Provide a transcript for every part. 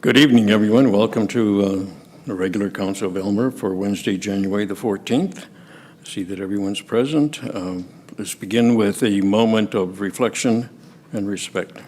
Good evening, everyone. Welcome to the regular Council of Aylmer for Wednesday, January the 14th. I see that everyone's present. Let's begin with a moment of reflection and respect.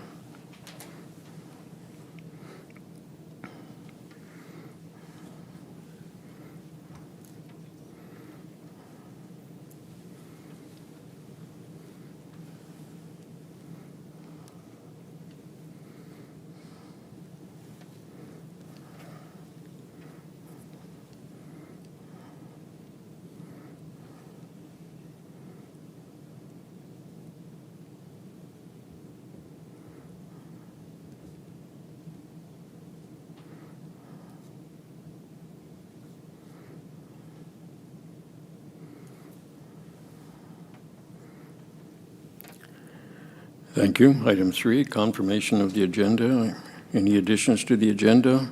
Thank you. Item 3, confirmation of the agenda. Any additions to the agenda?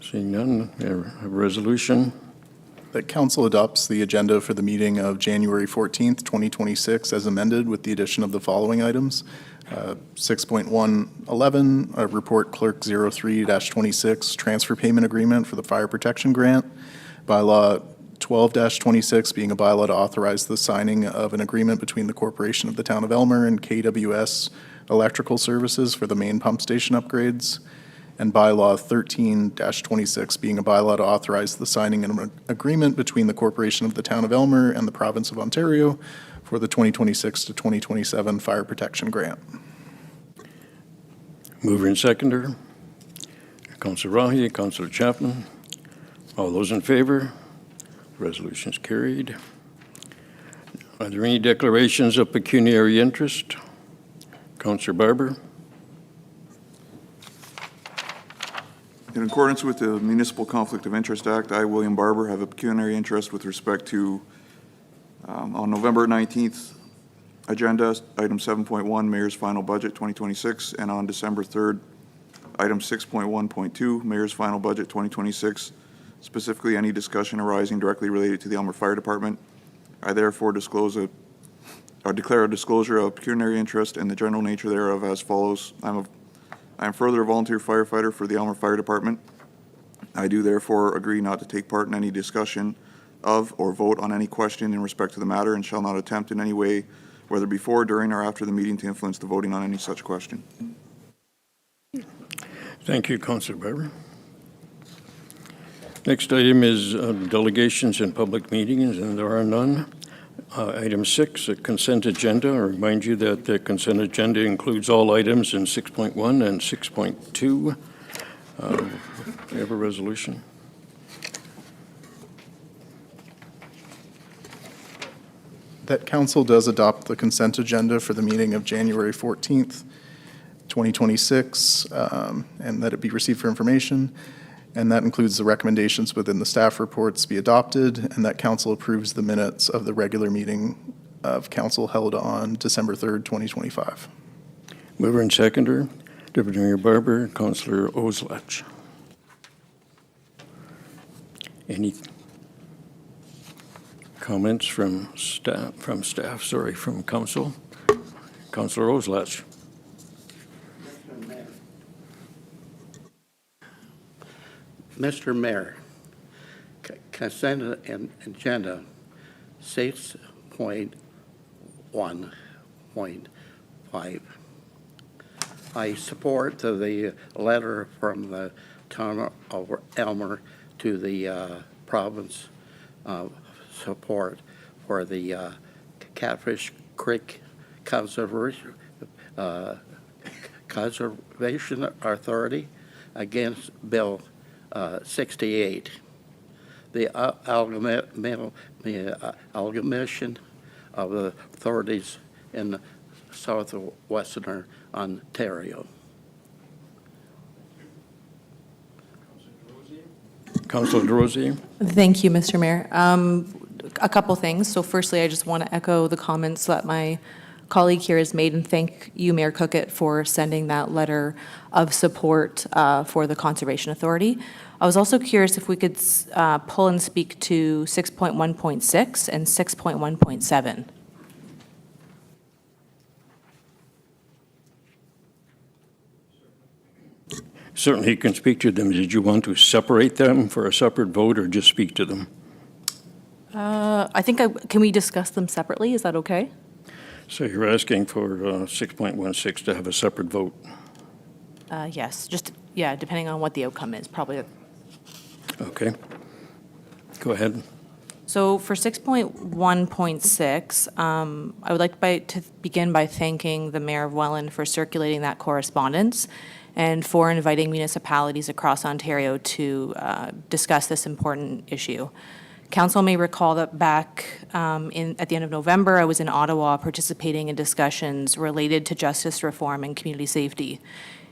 Seeing none, a resolution. That Council adopts the agenda for the meeting of January 14th, 2026 as amended with the addition of the following items. 6.111, Report Clerk 03-26, Transfer Payment Agreement for the Fire Protection Grant. Bylaw 12-26 being a bylaw to authorize the signing of an agreement between the Corporation of the Town of Aylmer and KWS Electrical Services for the main pump station upgrades. And bylaw 13-26 being a bylaw to authorize the signing of an agreement between the Corporation of the Town of Aylmer and the Province of Ontario for the 2026 to 2027 Fire Protection Grant. Mover and seconder. Councillor Rahi, Councillor Chapman. All those in favor? Resolution is carried. Are there any declarations of pecuniary interest? Councillor Barber. In accordance with the Municipal Conflict of Interest Act, I, William Barber, have a pecuniary interest with respect to, on November 19th, agenda, item 7.1, Mayor's Final Budget 2026, and on December 3rd, item 6.1.2, Mayor's Final Budget 2026, specifically any discussion arising directly related to the Aylmer Fire Department. I therefore declare a disclosure of pecuniary interest and the general nature thereof as follows. I am further a volunteer firefighter for the Aylmer Fire Department. I do therefore agree not to take part in any discussion of or vote on any question in respect to the matter and shall not attempt in any way, whether before, during, or after the meeting, to influence the voting on any such question. Thank you, Councillor Barber. Next item is delegations and public meetings, and there are none. Item 6, a consent agenda. I remind you that the consent agenda includes all items in 6.1 and 6.2. We have a resolution. That Council does adopt the consent agenda for the meeting of January 14th, 2026, and that it be received for information. And that includes the recommendations within the staff reports be adopted, and that Council approves the minutes of the regular meeting of Council held on December 3rd, 2025. Mover and seconder, Deputy Mayor Barber, Councillor Oslach. Any comments from Council? Councillor Oslach. Mr. Mayor, consent agenda 6.1.5. I support the letter from the Town of Aylmer to the province of support for the Catfish Creek Conservation Authority against Bill 68, the amalgamation of the authorities in southwestern Ontario. Councillor DeRosier. Thank you, Mr. Mayor. A couple things. So firstly, I just want to echo the comments that my colleague here has made and thank you, Mayor Cookett, for sending that letter of support for the Conservation Authority. I was also curious if we could pull and speak to 6.1.6 and 6.1.7. Certainly, you can speak to them. Did you want to separate them for a separate vote or just speak to them? I think, can we discuss them separately? Is that okay? So you're asking for 6.16 to have a separate vote? Yes, just, yeah, depending on what the outcome is, probably. Okay. Go ahead. So for 6.1.6, I would like to begin by thanking the Mayor of Welland for circulating that correspondence and for inviting municipalities across Ontario to discuss this important issue. Council may recall that back at the end of November, I was in Ottawa participating in discussions related to justice reform and community safety.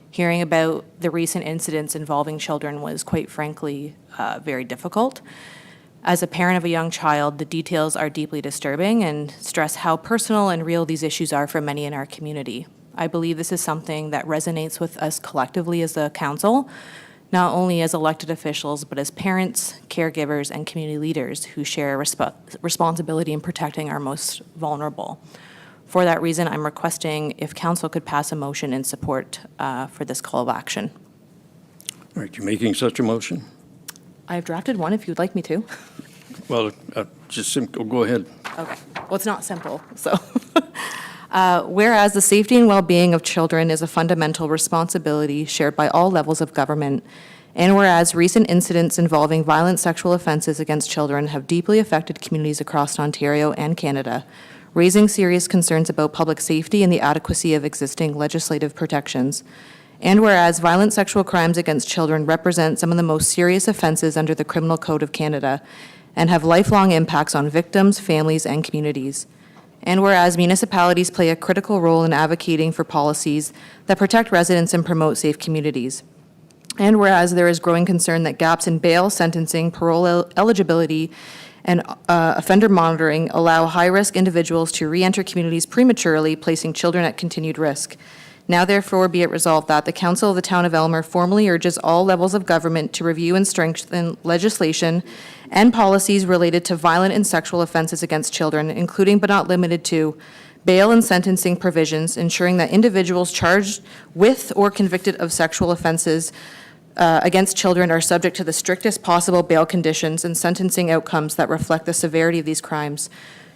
Hearing about the recent incidents involving children was, quite frankly, very difficult. As a parent of a young child, the details are deeply disturbing and stress how personal and real these issues are for many in our community. I believe this is something that resonates with us collectively as a council, not only as elected officials, but as parents, caregivers, and community leaders who share responsibility in protecting our most vulnerable. For that reason, I'm requesting if council could pass a motion in support for this call of action. All right, you're making such a motion? I have drafted one if you'd like me to. Well, just simple, go ahead. Okay. Well, it's not simple, so. Whereas the safety and well-being of children is a fundamental responsibility shared by all levels of government, and whereas recent incidents involving violent sexual offenses against children have deeply affected communities across Ontario and Canada, raising serious concerns about public safety and the adequacy of existing legislative protections, and whereas violent sexual crimes against children represent some of the most serious offenses under the Criminal Code of Canada and have lifelong impacts on victims, families, and communities. And whereas municipalities play a critical role in advocating for policies that protect residents and promote safe communities. And whereas there is growing concern that gaps in bail, sentencing, parole eligibility, and offender monitoring allow high-risk individuals to re-enter communities prematurely, placing children at continued risk. Now therefore be it resolved that the Council of the Town of Aylmer formally urges all levels of government to review and strengthen legislation and policies related to violent and sexual offenses against children, including but not limited to bail and sentencing provisions, ensuring that individuals charged with or convicted of sexual offenses against children are subject to the strictest possible bail conditions and sentencing outcomes that reflect the severity of these crimes.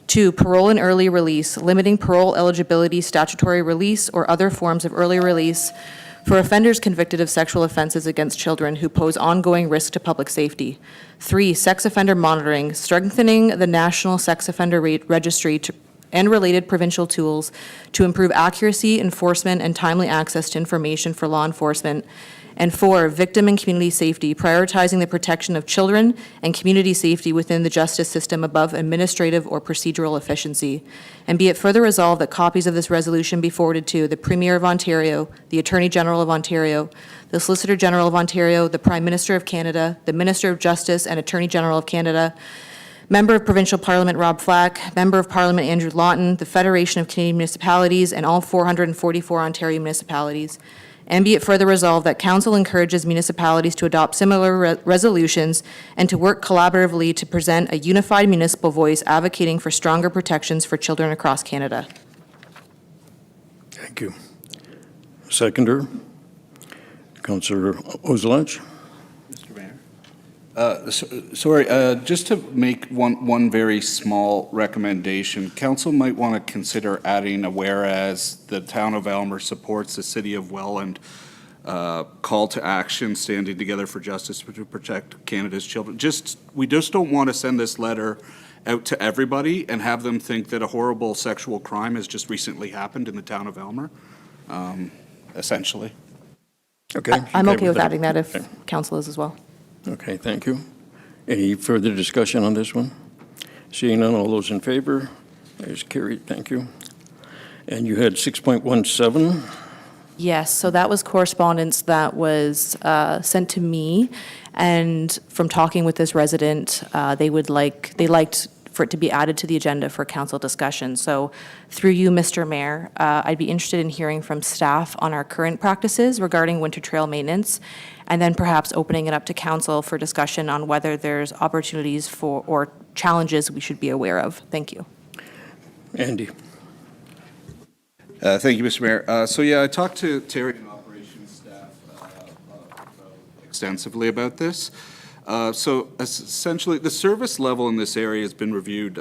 2, parole and early release, limiting parole eligibility, statutory release, or other forms of early release for offenders convicted of sexual offenses against children who pose ongoing risk to public safety. 3, sex offender monitoring, strengthening the National Sex Offender Registry and related provincial tools to improve accuracy, enforcement, and timely access to information for law enforcement. And 4, victim and community safety, prioritizing the protection of children and community safety within the justice system above administrative or procedural efficiency. And be it further resolved that copies of this resolution be forwarded to the Premier of Ontario, the Attorney General of Ontario, the Solicitor General of Ontario, the Prime Minister of Canada, the Minister of Justice and Attorney General of Canada, Member of Provincial Parliament Rob Flack, Member of Parliament Andrew Lawton, the Federation of Canadian Municipalities, and all 444 Ontario municipalities. And be it further resolved that Council encourages municipalities to adopt similar resolutions and to work collaboratively to present a unified municipal voice advocating for stronger protections for children across Canada. Thank you. Seconder, Councillor Ozelach. Mr. Mayor? Sorry, just to make one very small recommendation, council might want to consider adding a whereas the town of Aylmer supports the city of Welland call to action, standing together for justice to protect Canada's children. We just don't want to send this letter out to everybody and have them think that a horrible sexual crime has just recently happened in the town of Aylmer, essentially. Okay. I'm okay with that? adding that if Okay. Council is as well. Okay, thank you. Any further discussion on this one? Seeing none, all those in favor? That is carried, thank you. And you had 6.17. Yes, so that was correspondence that was sent to me, and from talking with this resident, they liked for it to be added to the agenda for council discussion. So through you, Mr. Mayor, I'd be interested in hearing from staff on our current practices regarding winter trail maintenance, and then perhaps opening it up to council for discussion on whether there's opportunities for or challenges we should be aware of. Thank you. Andy. Thank you, Mr. Mayor. So yeah, I talked to Terry and operations staff extensively about this. So essentially, the service level in this area has been reviewed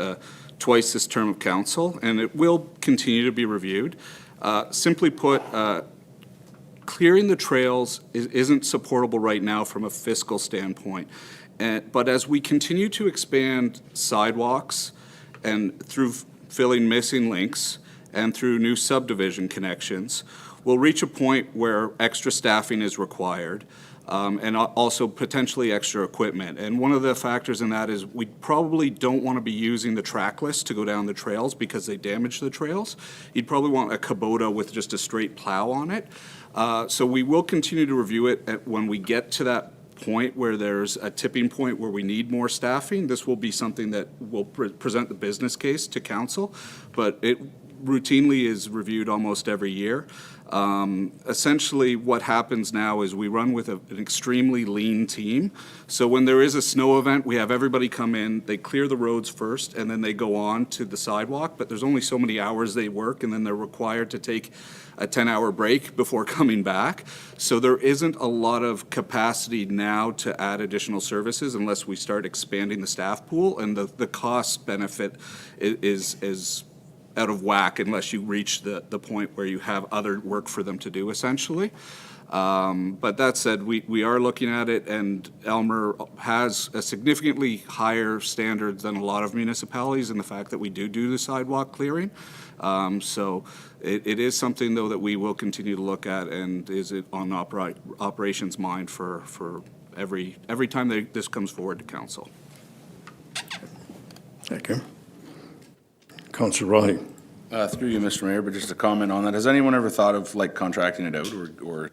twice this term of council, and it will continue to be reviewed. Simply put, clearing the trails isn't supportable right now from a fiscal standpoint. But as we continue to expand sidewalks and through filling missing links and through new subdivision connections, we'll reach a point where extra staffing is required, and also potentially extra equipment. And one of the factors in that is we probably don't want to be using the trackless to go down the trails because they damage the trails. You'd probably want a Kubota with just a straight plow on it. So we will continue to review it when we get to that point where there's a tipping point where we need more staffing. This will be something that will present the business case to council, but it routinely is reviewed almost every year. Essentially, what happens now is we run with an extremely lean team. So when there is a snow event, we have everybody come in, they clear the roads first, and then they go on to the sidewalk. But there's only so many hours they work, and then they're required to take a 10-hour break before coming back. So there isn't a lot of capacity now to add additional services unless we start expanding the staff pool, and the cost benefit is out of whack unless you reach the point where you have other work for them to do, essentially. But that said, we are looking at it, and Elmer has a significantly higher standards than a lot of municipalities in the fact that we do the sidewalk clearing. So it is something, though, that we will continue to look at, and is it on operations mind for every time this comes forward to council. Thank you. Councillor Riley. Through you, Mr. Mayor, but just a comment on that. Has anyone ever thought of like contracting it out or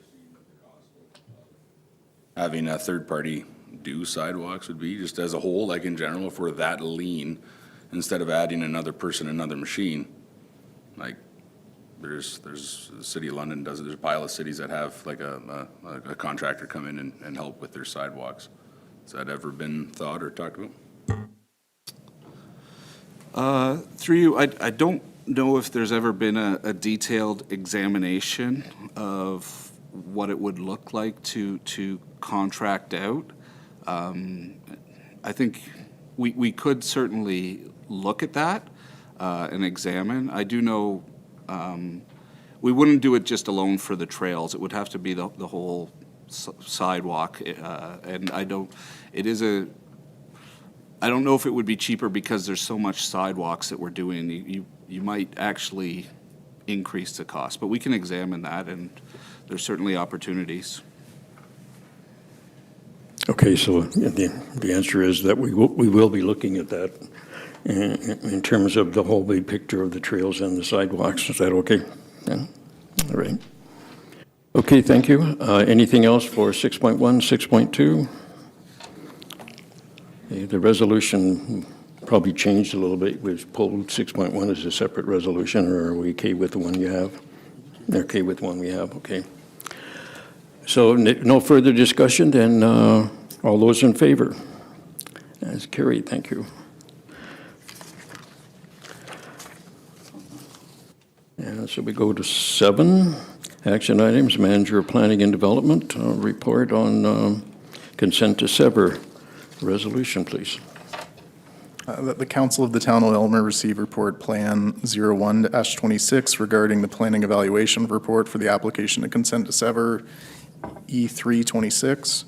having a third party do sidewalks would be just as a whole, like in general, if we're that lean, instead of adding another person, another machine? Like there's the City of London does it. There's a pile of cities that have like a contractor come in and help with their sidewalks. Has that ever been thought or talked about? Through you, I don't know if there's ever been a detailed examination of what it would look like to contract out. I think we could certainly look at that and examine. I do know we wouldn't do it just alone for the trails. It would have to be the whole sidewalk, and I don't know if it would be cheaper because there's so much sidewalks that we're doing. You might actually increase the cost, but we can examine that, and there's certainly opportunities. Okay, so the answer is that we will be looking at that in terms of the whole big picture of the trails and the sidewalks. Is that okay? Yeah. All right. Okay, thank you. Anything else for 6.1, 6.2? The resolution probably changed a little bit. We've pulled 6.1 as a separate resolution, or are we okay with the one you have? They're okay with one we have, okay. So no further discussion, then all those in favor? That's carried, thank you. And so we go to 7, action items, Manager of Planning and Development, report on consent to sever. Resolution, please. That the Council of the Town of Elmer receive report Plan 01-26 regarding the planning evaluation report for the application to consent to sever E326,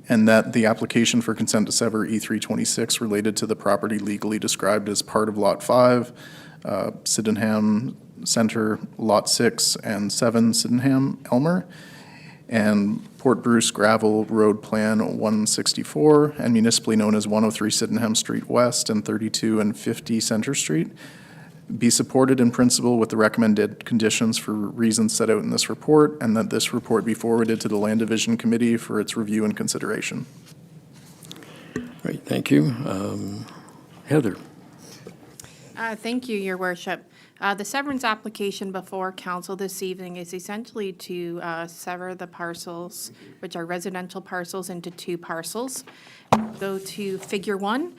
and that the application for consent to sever E326 related to the property legally described as part of Lot 5, Sydenham Center, Lot 6 and 7, Sydenham, Elmer, and Port Bruce Gravel Road Plan 164, and municipally known as 103 Sydenham Street West and 32 and 50 Center Street, be supported in principle with the recommended conditions for reasons set out in this report, and that this report be forwarded to the Land Division Committee for its review and consideration. Great, thank you. Heather. Thank you, Your Worship. The severance application before council this evening is essentially to sever the parcels, which are residential parcels, into 2 parcels. Go to Figure 1.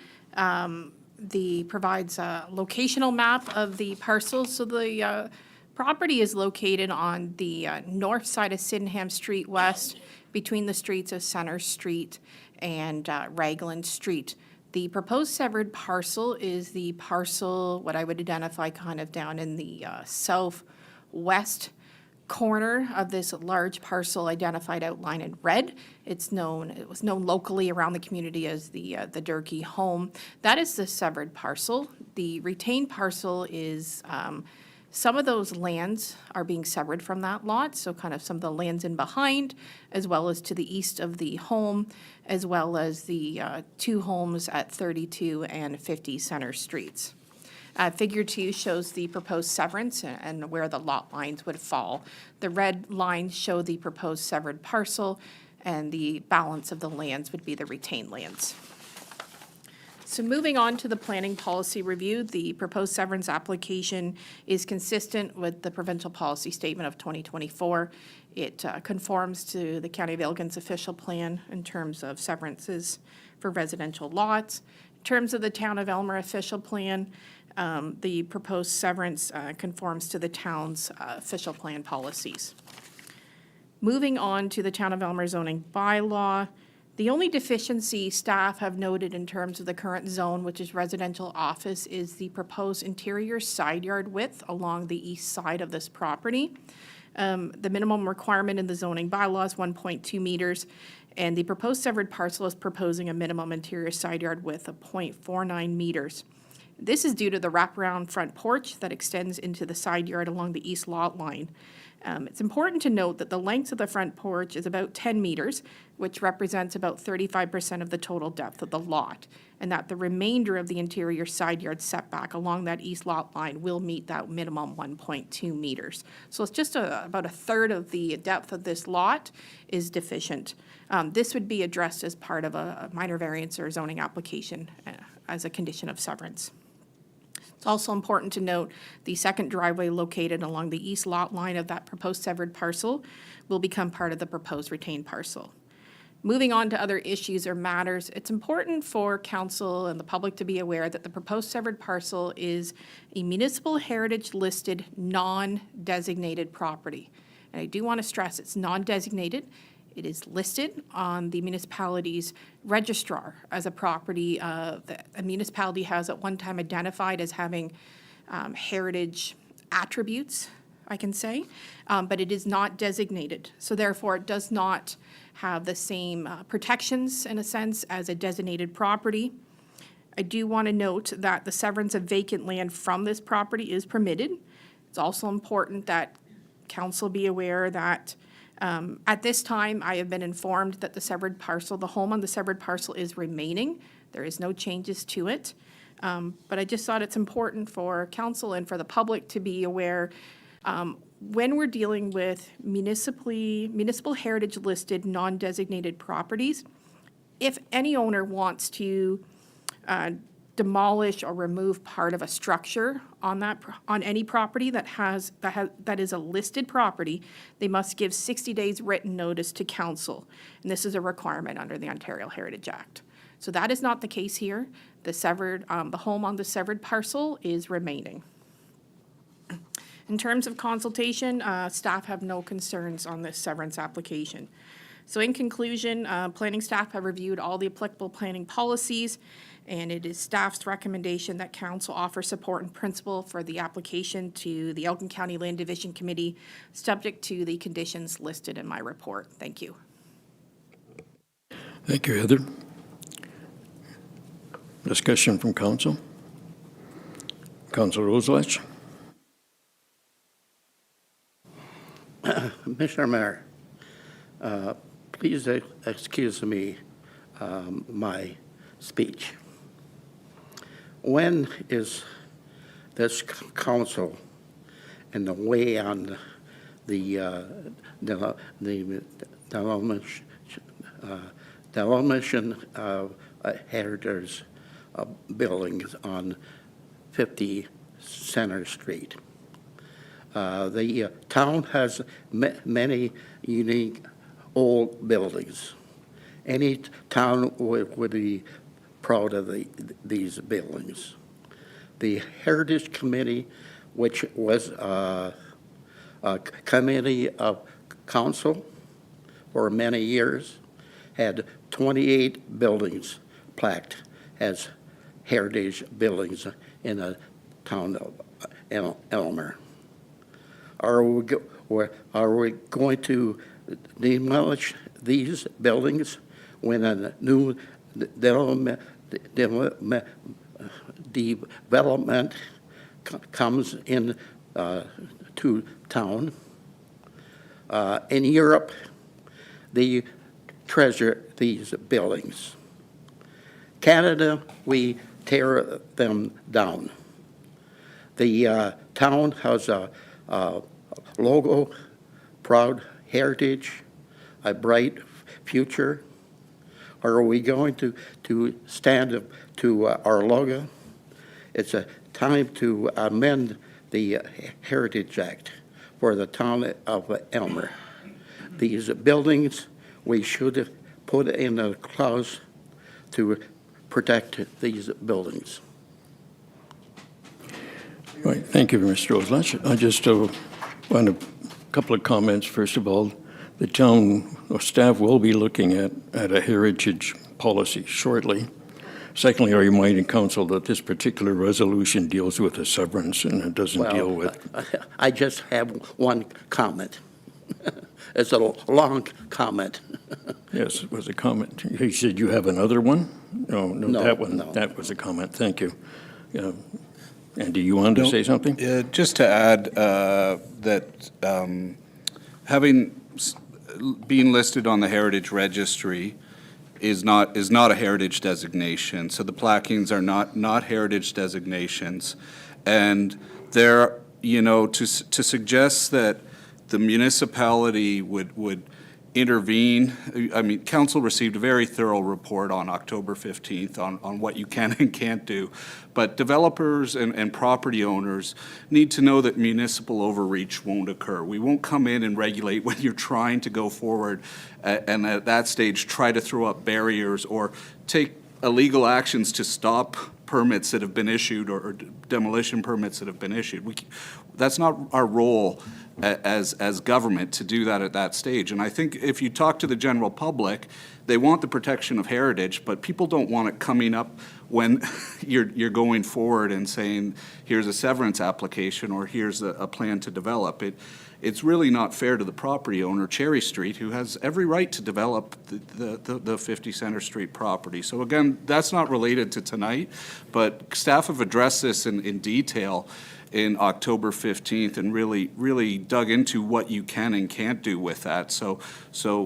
Provides a locational map of the parcels. So the property is located on the north side of Sydenham Street West, between the streets of Center Street and Raglan Street. The proposed severed parcel is the parcel, what I would identify kind of down in the southwest corner of this large parcel identified outlined in red. It was known locally around the community as the Durkee home. That is the severed parcel. The retained parcel is, some of those lands are being severed from that lot, so kind of some of the lands in behind, as well as to the east of the home, as well as the two homes at 32 and 50 Center Streets. Figure 2 shows the proposed severance and where the lot lines would fall. The red lines show the proposed severed parcel, and the balance of the lands would be the retained lands. So moving on to the planning policy review, the proposed severance application is consistent with the provincial policy statement of 2024. It conforms to the County of Elgin's official plan in terms of severances for residential lots. In terms of the Town of Elmer official plan, the proposed severance conforms to the town's official plan policies. Moving on to the Town of Elmer zoning bylaw, the only deficiency staff have noted in terms of the current zone, which is residential office, is the proposed interior side yard width along the east side of this property. The minimum requirement in the zoning bylaw is 1.2 meters, and the proposed severed parcel is proposing a minimum interior side yard width of 0.49 meters. This is due to the wraparound front porch that extends into the side yard along the east lot line. It's important to note that the length of the front porch is about 10 meters, which represents about 35% of the total depth of the lot, and that the remainder of the interior side yard setback along that east lot line will meet that minimum 1.2 meters. So it's just about a third of the depth of this lot is deficient. This would be addressed as part of a minor variance or zoning application as a condition of severance. It's also important to note the second driveway located along the east lot line of that proposed severed parcel will become part of the proposed retained parcel. Moving on to other issues or matters, it's important for council and the public to be aware that the proposed severed parcel is a municipal heritage listed non-designated property. And I do want to stress it's non-designated. It is listed on the municipality's registrar as a property that a municipality has at one time identified as having heritage attributes, I can say, but it is not designated. So therefore, it does not have the same protections, in a sense, as a designated property. I do want to note that the severance of vacant land from this property is permitted. It's also important that council be aware that at this time, I have been informed that the severed parcel, the home on the severed parcel is remaining. There is no changes to it. But I just thought it's important for council and for the public to be aware when we're dealing with municipal heritage listed non-designated properties, if any owner wants to demolish or remove part of a structure on any property that is a listed property, they must give 60 days written notice to council. And this is a requirement under the Ontario Heritage Act. So that is not the case here. The home on the severed parcel is remaining. In terms of consultation, staff have no concerns on this severance application. So in conclusion, planning staff have reviewed all the applicable planning policies, and it is staff's recommendation that council offer support in principle for the application to the Elgin County Land Division Committee, subject to the conditions listed in my report. Thank you. Thank you, Heather. Discussion from council. Councilor Roselach. Mr. Mayor, please excuse me my speech. When is this council and the way on the demolition of heritage buildings on 50 Center Street? The town has many unique old buildings. Any town would be proud of these buildings. The Heritage Committee, which was a committee of council, for many years, had 28 buildings plaqued as heritage buildings in the town of Elmer. Are we going to demolish these buildings when a new development comes in to town? In Europe, they treasure these buildings. Canada, we tear them down. The town has a logo, proud heritage, a bright future. Are we going to stand up to our logo? It's a time to amend the Heritage Act for the town of Elmer. These buildings, we should put in a clause to protect these buildings. Right, thank you, Mr. Oslach. I just want a couple of comments. First of all, the town or staff will be looking at a heritage policy shortly. Secondly, are you reminding council that this particular resolution deals with a severance and it doesn't deal with... I just have one comment. It's a long comment. Yes, it was a comment. You said you have another one? No, No, that one, no. that was a comment. Thank you. Andy, you wanted to say something? Just to add that being listed on the Heritage Registry is not a heritage designation. So the plaquings are not heritage designations. And there, to suggest that the municipality would intervene, I mean, council received a very thorough report on October 15th on what you can and can't do. But developers and property owners need to know that municipal overreach won't occur. We won't come in and regulate when you're trying to go forward and at that stage try to throw up barriers or take illegal actions to stop permits that have been issued or demolition permits that have been issued. That's not our role as government to do that at that stage. And I think if you talk to the general public, they want the protection of heritage, but people don't want it coming up when you're going forward and saying, here's a severance application or here's a plan to develop. It's really not fair to the property owner, Cherry Street, who has every right to develop the 50 Center Street property. So again, that's not related to tonight, but staff have addressed this in detail in October 15th and really dug into what you can and can't do with that. So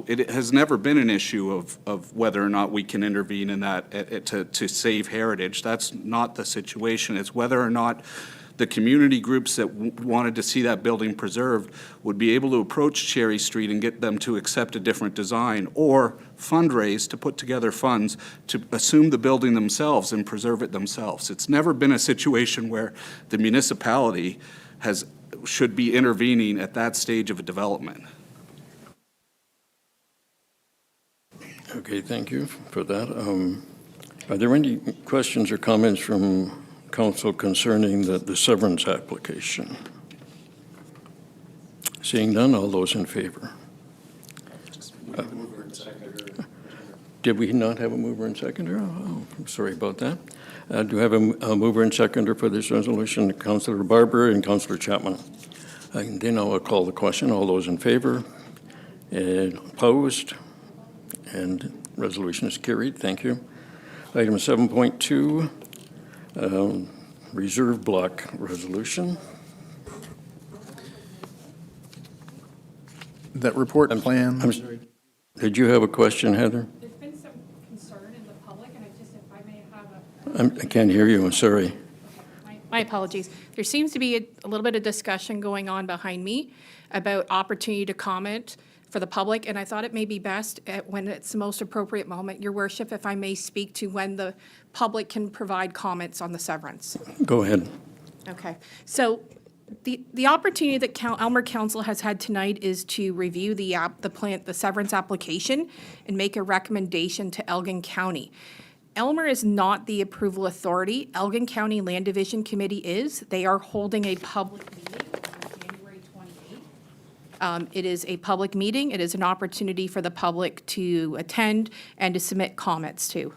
it has never been an issue of whether or not we can intervene in that to save heritage. That's not the situation. It's whether or not the community groups that wanted to see that building preserved would be able to approach Cherry Street and get them to accept a different design or fundraise to put together funds to assume the building themselves and preserve it themselves. It's never been a situation where the municipality should be intervening at that stage of a development. Okay, thank you for that. Are there any questions or comments from council concerning the severance application? Seeing none, all those in favor? Did we not have a mover and seconder? Oh, I'm sorry about that. Do we have a mover and seconder for this resolution? Councillor Barber and Councillor Chapman. And then I'll call the question. All those in favor? And opposed? And resolution is carried. Thank you. Item 7.2. Reserve block resolution. That report plan. Did you have a question, Heather? There's been some concern in the public, and if I may have I can't hear you. I'm sorry. My apologies. There seems to be a little bit of discussion going on behind me about opportunity to comment for the public, and I thought it may be best when it's the most appropriate moment, Your Worship, if I may speak to when the public can provide comments on the severance. Go ahead. Okay. So the opportunity that Elmer Council has had tonight is to review the severance application and make a recommendation to Elgin County. Elmer is not the approval authority. Elgin County Land Division Committee is. They are holding a public meeting on January 28th. It is a public meeting. It is an opportunity for the public to attend and to submit comments to.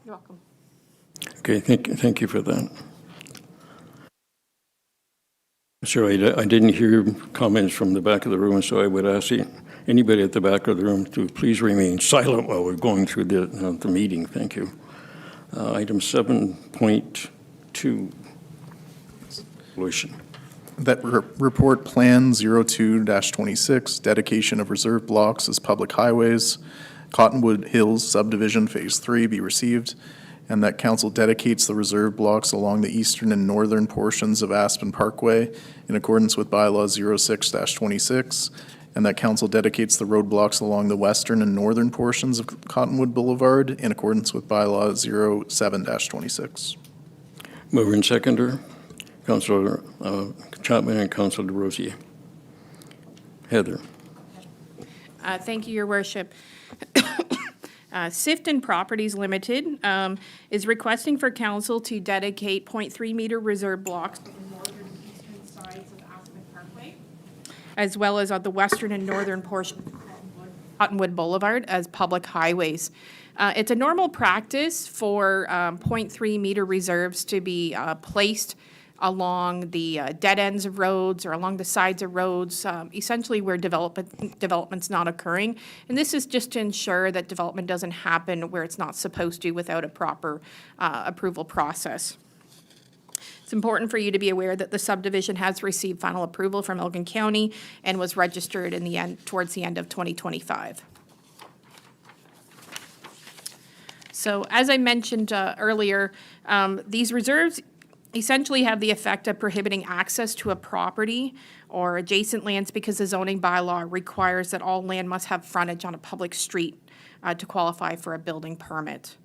You're welcome. Okay, thank you for that. So I didn't hear comments from the back of the room, so I would ask anybody at the back of the room to please remain silent while we're going through the meeting. Thank you. Item 7.2, resolution. That report Plan 02-26, dedication of reserve blocks as public highways, Cottonwood Hills subdivision Phase 3 be received, and that council dedicates the reserve blocks along the eastern and northern portions of Aspen Parkway in accordance with bylaw 06-26, and that council dedicates the roadblocks along the western and northern portions of Cottonwood Boulevard in accordance with bylaw 07-26. Mover and seconder, Councilor Chapman and Councilor DeRosier. Heather. Thank you, Your Worship. Sifton Properties Limited is requesting for council to dedicate 0.3-meter reserve blocks to the northern and eastern sides of Aspen Parkway, as well as on the western and northern portion of Cottonwood Boulevard as public highways. It's a normal practice for 0.3-meter reserves to be placed along the dead ends of roads or along the sides of roads, essentially where development's not occurring. And this is just to ensure that development doesn't happen where it's not supposed to without a proper approval process. It's important for you to be aware that the subdivision has received final approval from Elgin County and was registered towards the end of 2025. So as I mentioned earlier, these reserves essentially have the effect of prohibiting access to a property or adjacent lands because the zoning bylaw requires that all land must have frontage on a public street to qualify for a building permit.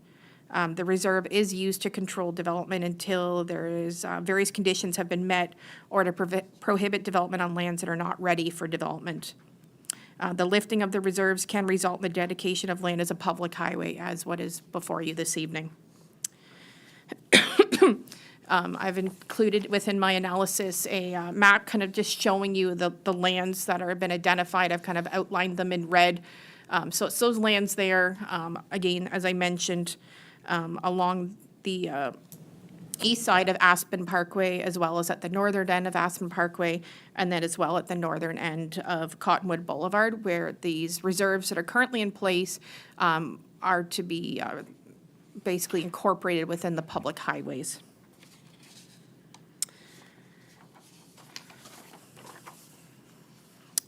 The reserve is used to control development until various conditions have been met or to prohibit development on lands that are not ready for development. The lifting of the reserves can result in the dedication of land as a public highway, as what is before you this evening. I've included within my analysis a map kind of just showing you the lands that have been identified. I've kind of outlined them in red. So it's those lands there, again, as I mentioned, along the east side of Aspen Parkway, as well as at the northern end of Aspen Parkway, and then as well at the northern end of Cottonwood Boulevard, where these reserves that are currently in place are to be basically incorporated within the public highways.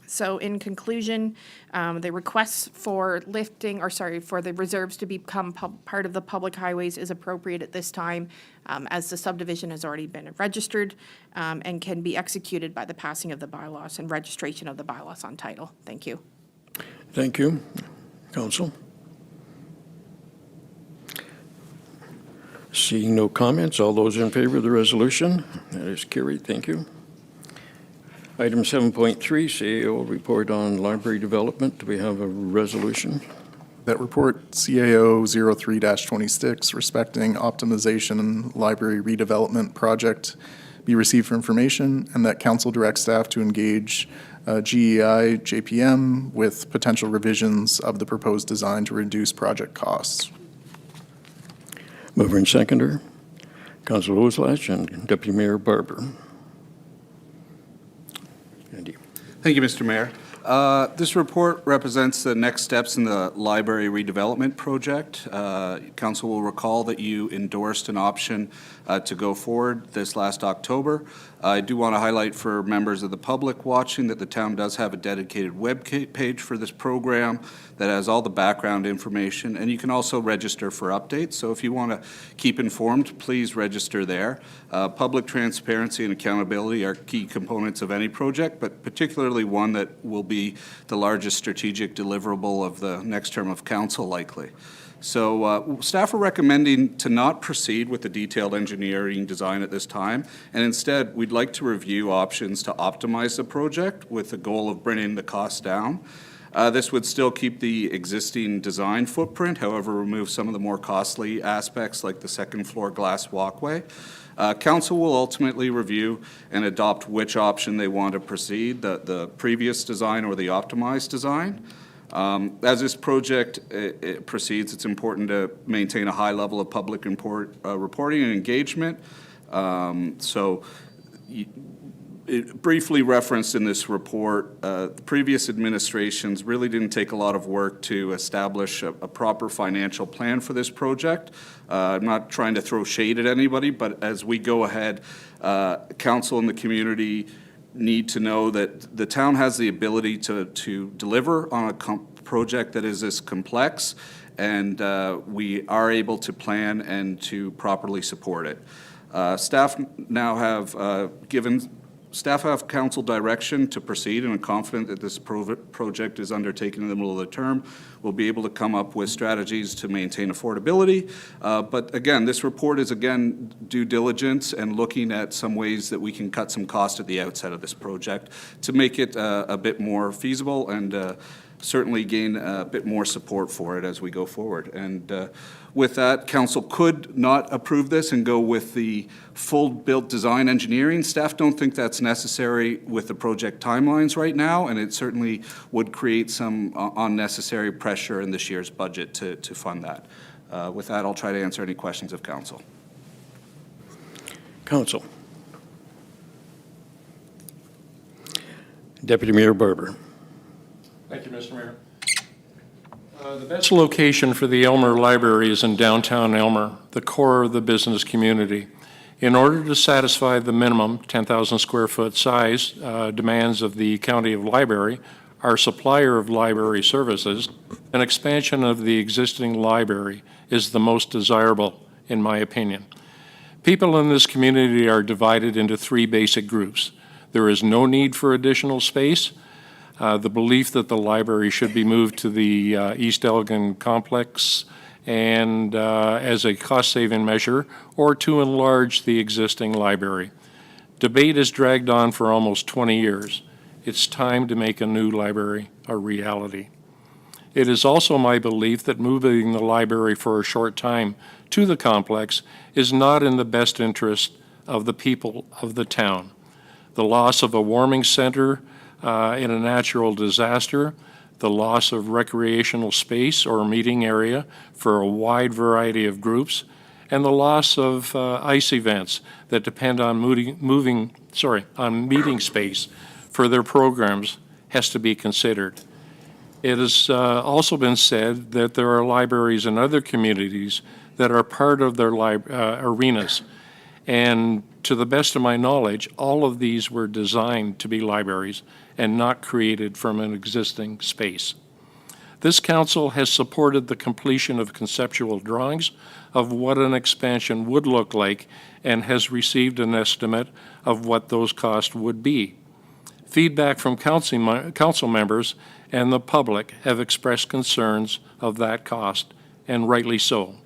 So in conclusion, the request for for the reserves to become part of the public highways is appropriate at this time, as the subdivision has already been registered and can be executed by the passing of the bylaws and registration of the bylaws on title. Thank you. Thank you. Council? Seeing no comments, all those in favor of the resolution? That is carried. Thank you. Item 7.3, CAO report on library development. Do we have a resolution? That report CAO 03-26 respecting optimization library redevelopment project be received for information, and that council direct staff to engage GEI JPM with potential revisions of the proposed design to reduce project costs. Mover and seconder, Councilor Oslach and Deputy Mayor Barber. Andy. Thank you, Mr. Mayor. This report represents the next steps in the library redevelopment project. Council will recall that you endorsed an option to go forward this last October. I do want to highlight for members of the public watching that the town does have a dedicated web page for this program that has all the background information, and you can also register for updates. So if you want to keep informed, please register there. Public transparency and accountability are key components of any project, but particularly one that will be the largest strategic deliverable of the next term of council likely. So staff are recommending to not proceed with the detailed engineering design at this time, and instead we'd like to review options to optimize the project with the goal of bringing the costs down. This would still keep the existing design footprint, however, remove some of the more costly aspects like the second floor glass walkway. Council will ultimately review and adopt which option they want to proceed, the previous design or the optimized design. As this project it proceeds, it's important to maintain a high level of public reporting and engagement. It briefly referenced in this report, the previous administrations really didn't take a lot of work to establish a proper financial plan for this project. I'm not trying to throw shade at anybody, but as we go ahead, council and the community need to know that the town has the ability to deliver on a project that is this complex, and we are able to plan and to properly support it. Staff now have council direction to proceed, and I'm confident that this project is undertaken in the middle of the term. We'll be able to come up with strategies to maintain affordability. But again, this report is again due diligence and looking at some ways that we can cut some cost at the outset of this project to make it a bit more feasible and certainly gain a bit more support for it as we go forward. And with that, council could not approve this and go with the full built design engineering. Staff don't think that's necessary with the project timelines right now, and it certainly would create some unnecessary pressure in this year's budget to fund that. With that, I'll try to answer any questions of council. Council. Deputy Mayor Barber. Thank you, Mr. Mayor. The best location for the Elmer Library is in downtown Elmer, the core of the business community. In order to satisfy the minimum 10,000 square foot size demands of the County of Library, our supplier of library services, an expansion of the existing library is the most desirable, in my opinion. People in this community are divided into three basic groups. There is no need for additional space, the belief that the library should be moved to the East Elgin complex and as a cost-saving measure, or to enlarge the existing library. Debate has dragged on for almost 20 years. It's time to make a new library a reality. It is also my belief that moving the library for a short time to the complex is not in the best interest of the people of the town. The loss of a warming center in a natural disaster, the loss of recreational space or meeting area for a wide variety of groups, and the loss of ice events that depend on meeting space for their programs has to be considered. It has also been said that there are libraries in other communities that are part of their arenas. And to the best of my knowledge, all of these were designed to be libraries and not created from an existing space. This council has supported the completion of conceptual drawings of what an expansion would look like and has received an estimate of what those costs would be. Feedback from council members and the public have expressed concerns of that cost, and rightly so.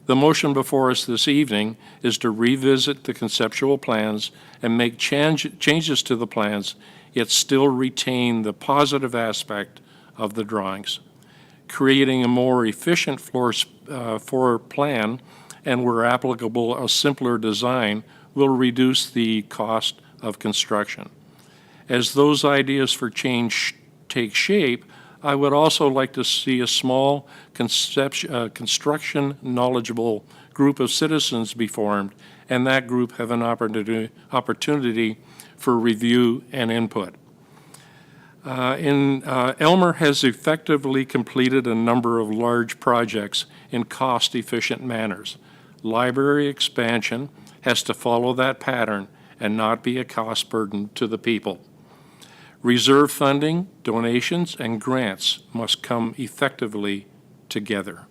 The motion before us this evening is to revisit the conceptual plans and make changes to the plans, yet still retain the positive aspect of the drawings. Creating a more efficient floor plan and, where applicable, a simpler design will reduce the cost of construction. As those ideas for change take shape, I would also like to see a small construction knowledgeable group of citizens be formed, and that group have an opportunity for review and input. Elmer has effectively completed a number of large projects in cost-efficient manners. Library expansion has to follow that pattern and not be a cost burden to the people. Reserve funding, donations, and grants must come effectively together.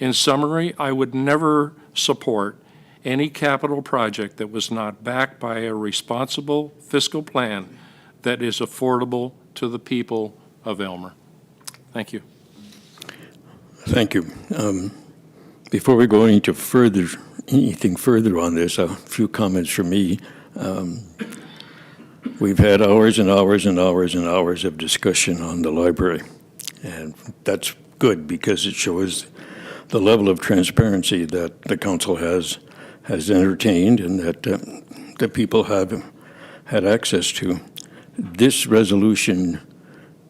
In summary, I would never support any capital project that was not backed by a responsible fiscal plan that is affordable to the people of Elmer. Thank you. Thank you. Before we go anything further on this, a few comments from me. We've had hours and hours and hours and hours of discussion on the library, and that's good because it shows the level of transparency that the council has entertained and that the people have had access to. This resolution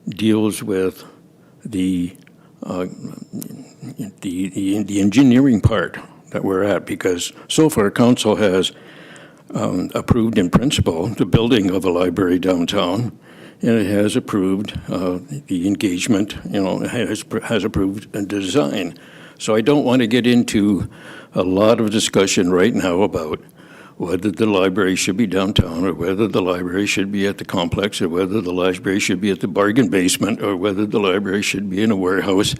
deals with the engineering part that we're at, because so far council has approved in principle the building of a library downtown, and it has approved the engagement, has approved a design. So I don't want to get into a lot of discussion right now about whether the library should be downtown or whether the library should be at the complex or whether the library should be at the bargain basement or whether the library should be in a warehouse.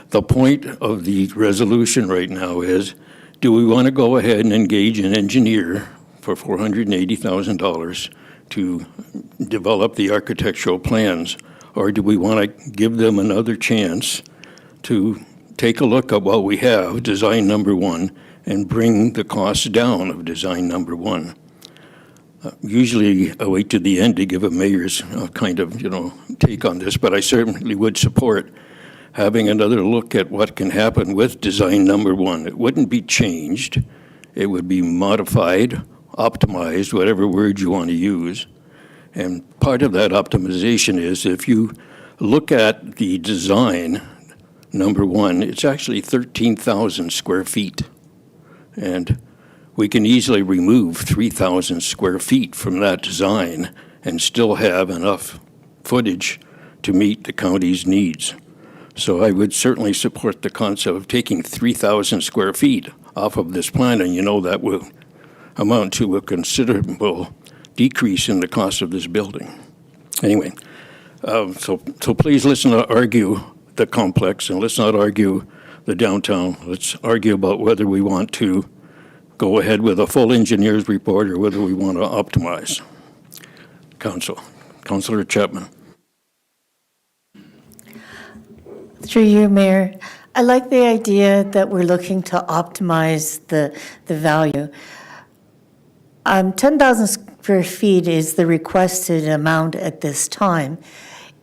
The point of the resolution right now is, do we want to go ahead and engage an engineer for $480,000 to develop the architectural plans? Or do we want to give them another chance to take a look at what we have, design number one, and bring the costs down of design number one? Usually I wait to the end to give a mayor's take on this, but I certainly would support having another look at what can happen with design number one. It wouldn't be changed. It would be modified, optimized, whatever word you want to use. And part of that optimization is if you look at the design number one, it's actually 13,000 square feet. And we can easily remove 3,000 square feet from that design and still have enough footage to meet the county's needs. So I would certainly support the concept of taking 3,000 square feet off of this plan, and that will amount to a considerable decrease in the cost of this building. Anyway, so please let's not argue the complex and let's not argue the downtown. Let's argue about whether we want to go ahead with a full engineer's report or whether we want to optimize. Councillor Chapman. Through you, Mayor, I like the idea that we're looking to optimize the value. 10,000 square feet is the requested amount at this time.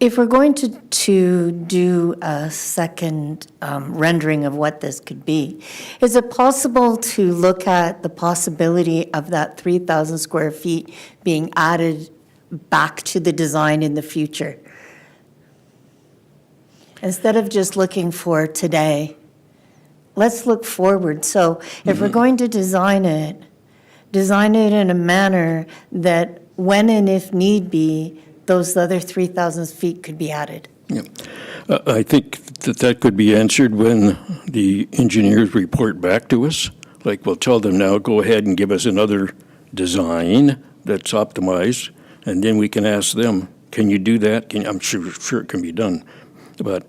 If we're going to do a second rendering of what this could be, is it possible to look at the possibility of that 3,000 square feet being added back to the design in the future? Instead of just looking for today, let's look forward. So if we're going to design it in a manner that when and if need be, those other 3,000 feet could be added. Yeah. I think that could be answered when the engineers report back to us. Like, we'll tell them now, go ahead and give us another design that's optimized, and then we can ask them, can you do that? I'm sure it can be done. But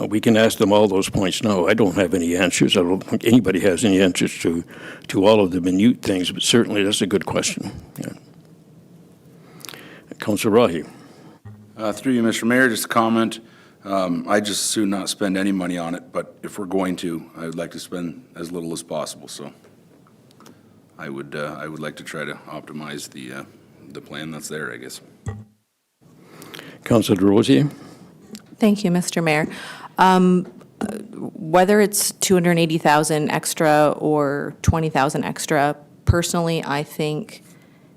we can ask them all those points now. I don't have any answers. I don't think anybody has any answers to all of the minute things, but certainly that's a good question. Yeah. Councillor Rahi. Through you, Mr. Mayor, just a comment. I just as soon not spend any money on it, but if we're going to, I would like to spend as little as possible. So I would like to try to optimize the plan that's there, I guess. Councillor Rosier. Thank you, Mr. Mayor. Whether it's 280,000 extra or 20,000 extra, personally, I think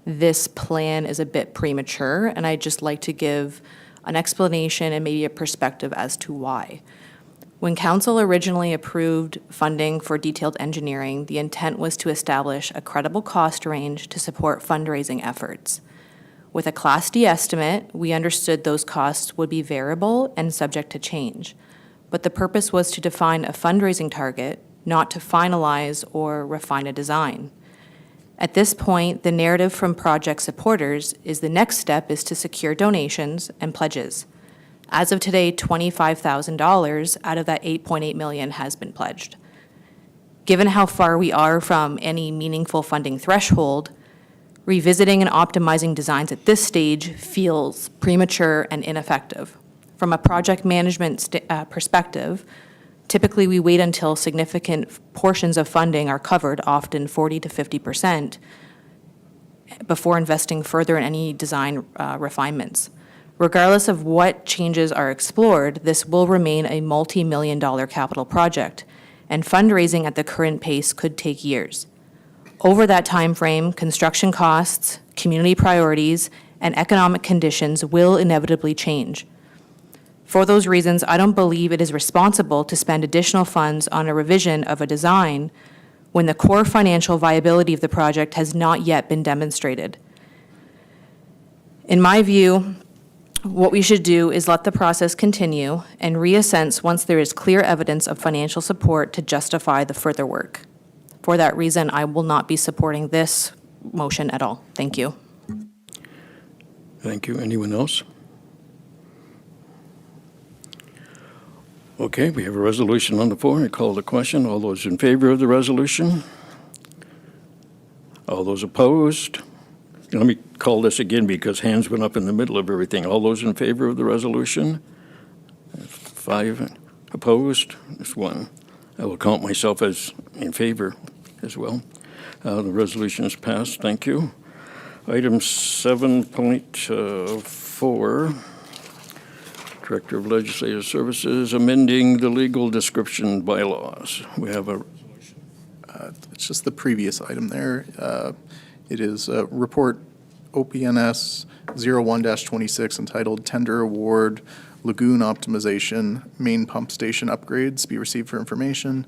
this plan is a bit premature, and I'd just like to give an explanation and maybe a perspective as to why. When council originally approved funding for detailed engineering, the intent was to establish a credible cost range to support fundraising efforts. With a Class D estimate, we understood those costs would be variable and subject to change. But the purpose was to define a fundraising target, not to finalize or refine a design. At this point, the narrative from project supporters is the next step is to secure donations and pledges. As of today, $25,000 out of that $8.8 million has been pledged. Given how far we are from any meaningful funding threshold, revisiting and optimizing designs at this stage feels premature and ineffective. From a project management perspective, typically we wait until significant portions of funding are covered, often 40 to 50%, before investing further in any design refinements. Regardless of what changes are explored, this will remain a multi-million-dollar capital project, and fundraising at the current pace could take years. Over that time frame, construction costs, community priorities, and economic conditions will inevitably change. For those reasons, I don't believe it is responsible to spend additional funds on a revision of a design when the core financial viability of the project has not yet been demonstrated. In my view, what we should do is let the process continue and reassess once there is clear evidence of financial support to justify the further work. For that reason, I will not be supporting this motion at all. Thank you. Thank you. Anyone else? Okay, we have a resolution on the floor. I call the question. All those in favor of the resolution? All those opposed? Let me call this again because hands went up in the middle of everything. All those in favor of the resolution? 5 opposed? There's 1. I will count myself as in favor as well. The resolution is passed. Thank you. Item 7.4. Director of Legislative Services, amending the legal description bylaws. We have a, It's just the previous item there. It is Report OPNS 01-26 entitled Tender Award Lagoon Optimization Main Pump Station Upgrades be received for information,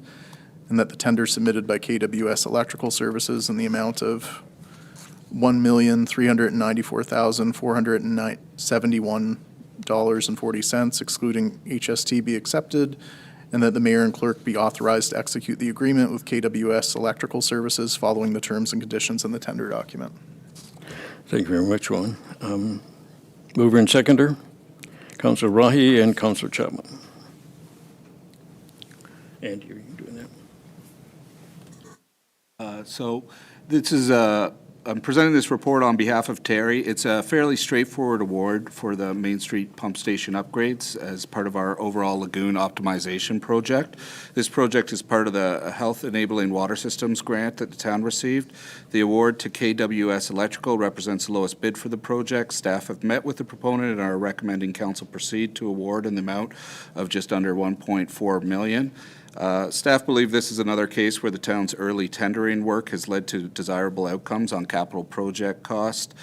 and that the tender submitted by KWS Electrical Services in the amount of $1,394,471.40, excluding HST, be accepted, and that the mayor and clerk be authorized to execute the agreement with KWS Electrical Services following the terms and conditions in the tender document. thank you very much, Ron. Mover and seconder, Councillor Rahi and Councillor Chapman. And you're doing that. So this is I'm presenting this report on behalf of Terry. It's a fairly straightforward award for the Main Street pump station upgrades as part of our overall lagoon optimization project. This project is part of the Health Enabling Water Systems grant that the town received. The award to KWS Electrical represents the lowest bid for the project. Staff have met with the proponent and are recommending council proceed to award in the amount of just under $1.4 million. Staff believe this is another case where the town's early tendering work has led to desirable outcomes on capital project cost.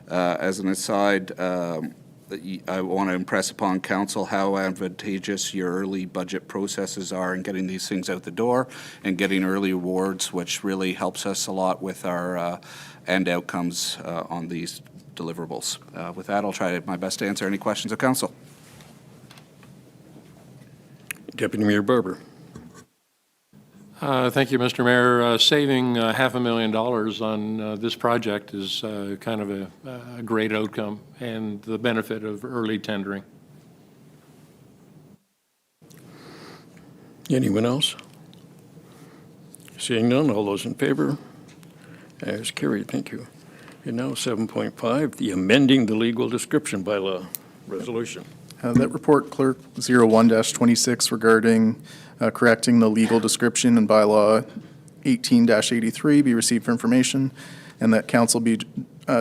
As an aside, I want to impress upon council how advantageous your early budget processes are in getting these things out the door and getting early awards, which really helps us a lot with our end outcomes on these deliverables. With that, I'll try my best to answer any questions of council. Deputy Mayor Barber. Thank you, Mr. Mayor. Saving $500,000 on this project is kind of a great outcome and the benefit of early tendering. Anyone else? Seeing none, all those in favor? As carried, thank you. And now 7.5, the amending the legal description bylaw resolution. That report, Clerk 01-26, regarding correcting the legal description in bylaw 18-83 be received for information, and that council be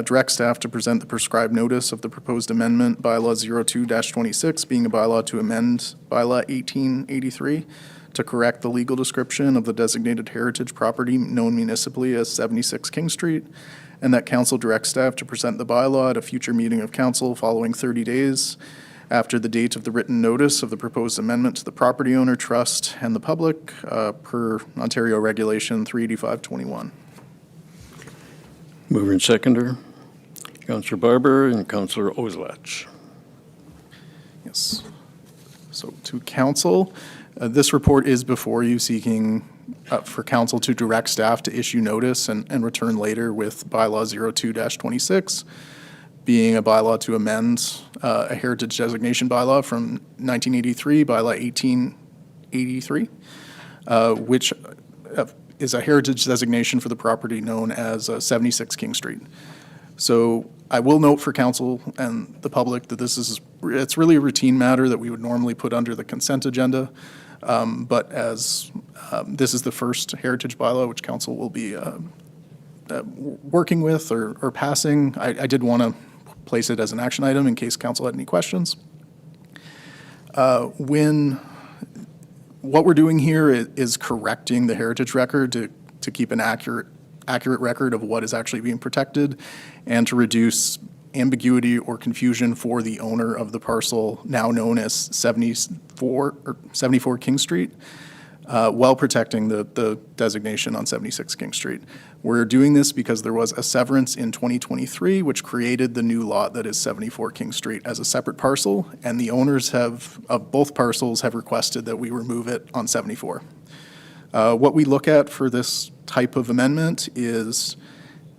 direct staff to present the prescribed notice of the proposed amendment bylaw 02-26, being a bylaw to amend bylaw 1883 to correct the legal description of the designated heritage property known municipally as 76 King Street, and that council direct staff to present the bylaw at a future meeting of council following 30 days after the date of the written notice of the proposed amendment to the property owner, trust, and the public, per Ontario Regulation 38521. Mover and seconder, Councillor Barber and Councillor Oslach. Yes. So to council, this report is before you seeking for council to direct staff to issue notice and return later with bylaw 02-26, being a bylaw to amend a heritage designation bylaw from 1983, bylaw 1883, which is a heritage designation for the property known as 76 King Street. So I will note for council and the public that it's really a routine matter that we would normally put under the consent agenda. But as this is the first heritage bylaw which council will be working with or passing. I did want to place it as an action item in case council had any questions. What we're doing here is correcting the heritage record to keep an accurate record of what is actually being protected and to reduce ambiguity or confusion for the owner of the parcel now known as 74 King Street, while protecting the designation on 76 King Street. We're doing this because there was a severance in 2023, which created the new lot that is 74 King Street as a separate parcel, and the owners of both parcels have requested that we remove it on 74. What we look at for this type of amendment is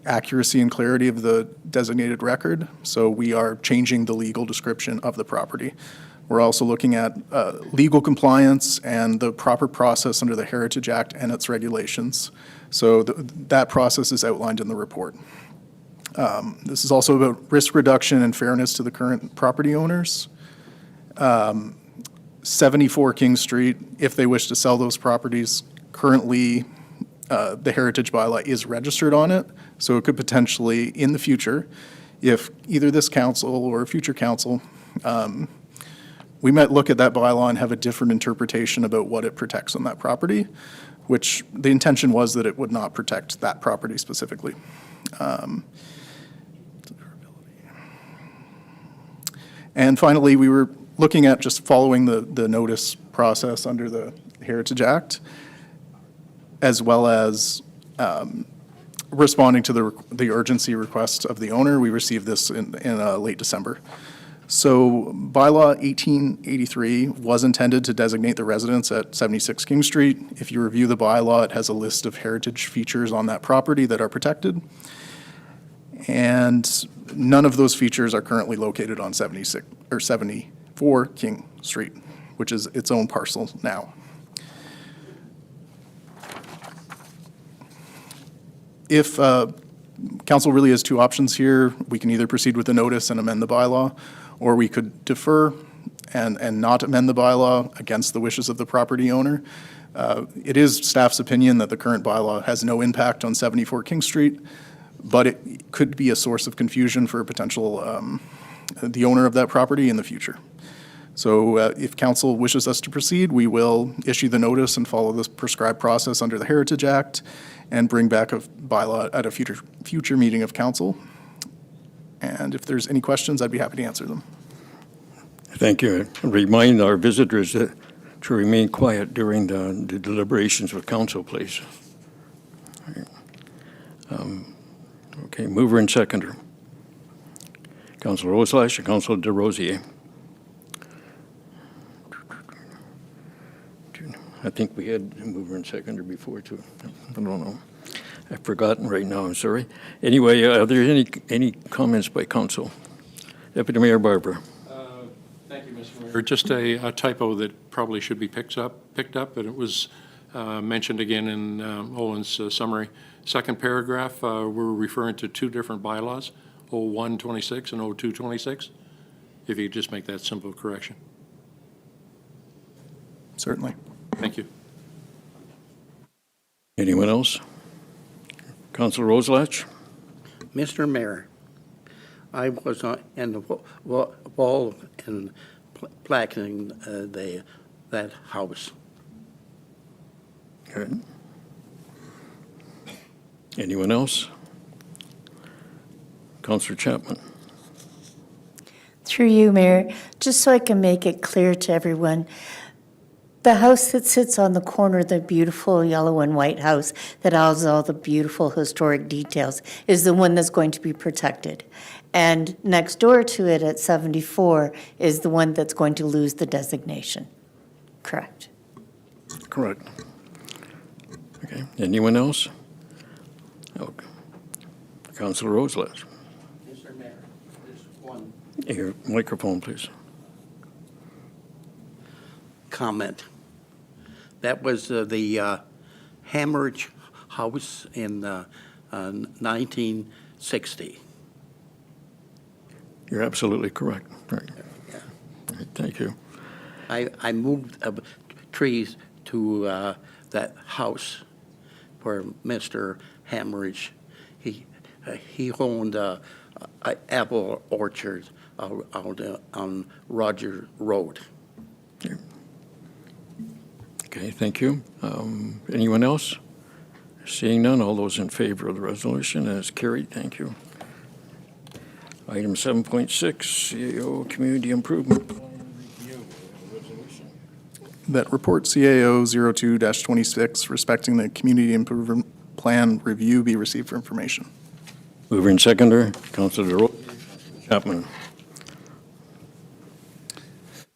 accuracy and clarity of the designated record, so we are changing the legal description of the property. We're also looking at legal compliance and the proper process under the Heritage Act and its regulations. So that process is outlined in the report. This is also about risk reduction and fairness to the current property owners. 74 King Street, if they wish to sell those properties, currently the Heritage Bylaw is registered on it, so it could potentially, in the future, if either this council or a future council, we might look at that bylaw and have a different interpretation about what it protects on that property, which the intention was that it would not protect that property specifically. And finally, we were looking at just following the notice process under the Heritage Act, as well as responding to the urgency request of the owner. We received this in late December. So bylaw 1883 was intended to designate the residence at 76 King Street. If you review the bylaw, it has a list of heritage features on that property that are protected. And none of those features are currently located on 74 King Street, which is its own parcel now. If council really has two options here, we can either proceed with the notice and amend the bylaw, or we could defer and not amend the bylaw against the wishes of the property owner. It is staff's opinion that the current bylaw has no impact on 74 King Street, but it could be a source of confusion for potential the owner of that property in the future. So if council wishes us to proceed, we will issue the notice and follow this prescribed process under the Heritage Act and bring back a bylaw at a future meeting of council. And if there's any questions, I'd be happy to answer them. Thank you. Remind our visitors to remain quiet during the deliberations with council, please. Okay, mover and seconder. Councilor Roslash and Councilor DeRosier. I think we had a mover and seconder before, too. I don't know. I've forgotten right now, I'm sorry. Anyway, are there any comments by council? Deputy Mayor Barber. Thank you, Mr. Mayor. Just a typo that probably should be picked up, but it was mentioned again in Owen's summary. Second paragraph, we're referring to two different bylaws, 0126 and 0226. If you could just make that simple correction. Certainly. Thank you. Anyone else? Councilor Roslach? Mr. Mayor, I was involved in placing that house. Good. Anyone else? Councilor Chapman? Through you, Mayor, just so I can make it clear to everyone, the house that sits on the corner, the beautiful yellow and white house that has all the beautiful historic details, is the one that's going to be protected. And next door to it at 74 is the one that's going to lose the designation. Correct. Correct. Okay. Anyone else? Okay. Councilor Roslach? Mr. Mayor, there's one Your microphone, please. comment. That was the Hammeridge House in 1960. You're absolutely correct. Right. Right. Thank you. I moved trees to that house where Mr. Hammeridge he owned a apple orchard out on Roger Road. Okay, thank you. Anyone else? Seeing none, all those in favor of the resolution as carried, thank you. Item 7.6, CAO Community Improvement Plan Review. Resolution. That report CAO 02-26 respecting the Community Improvement Plan review be received for information. Mover and seconder, Councilor DeRosa, Councilor Chapman.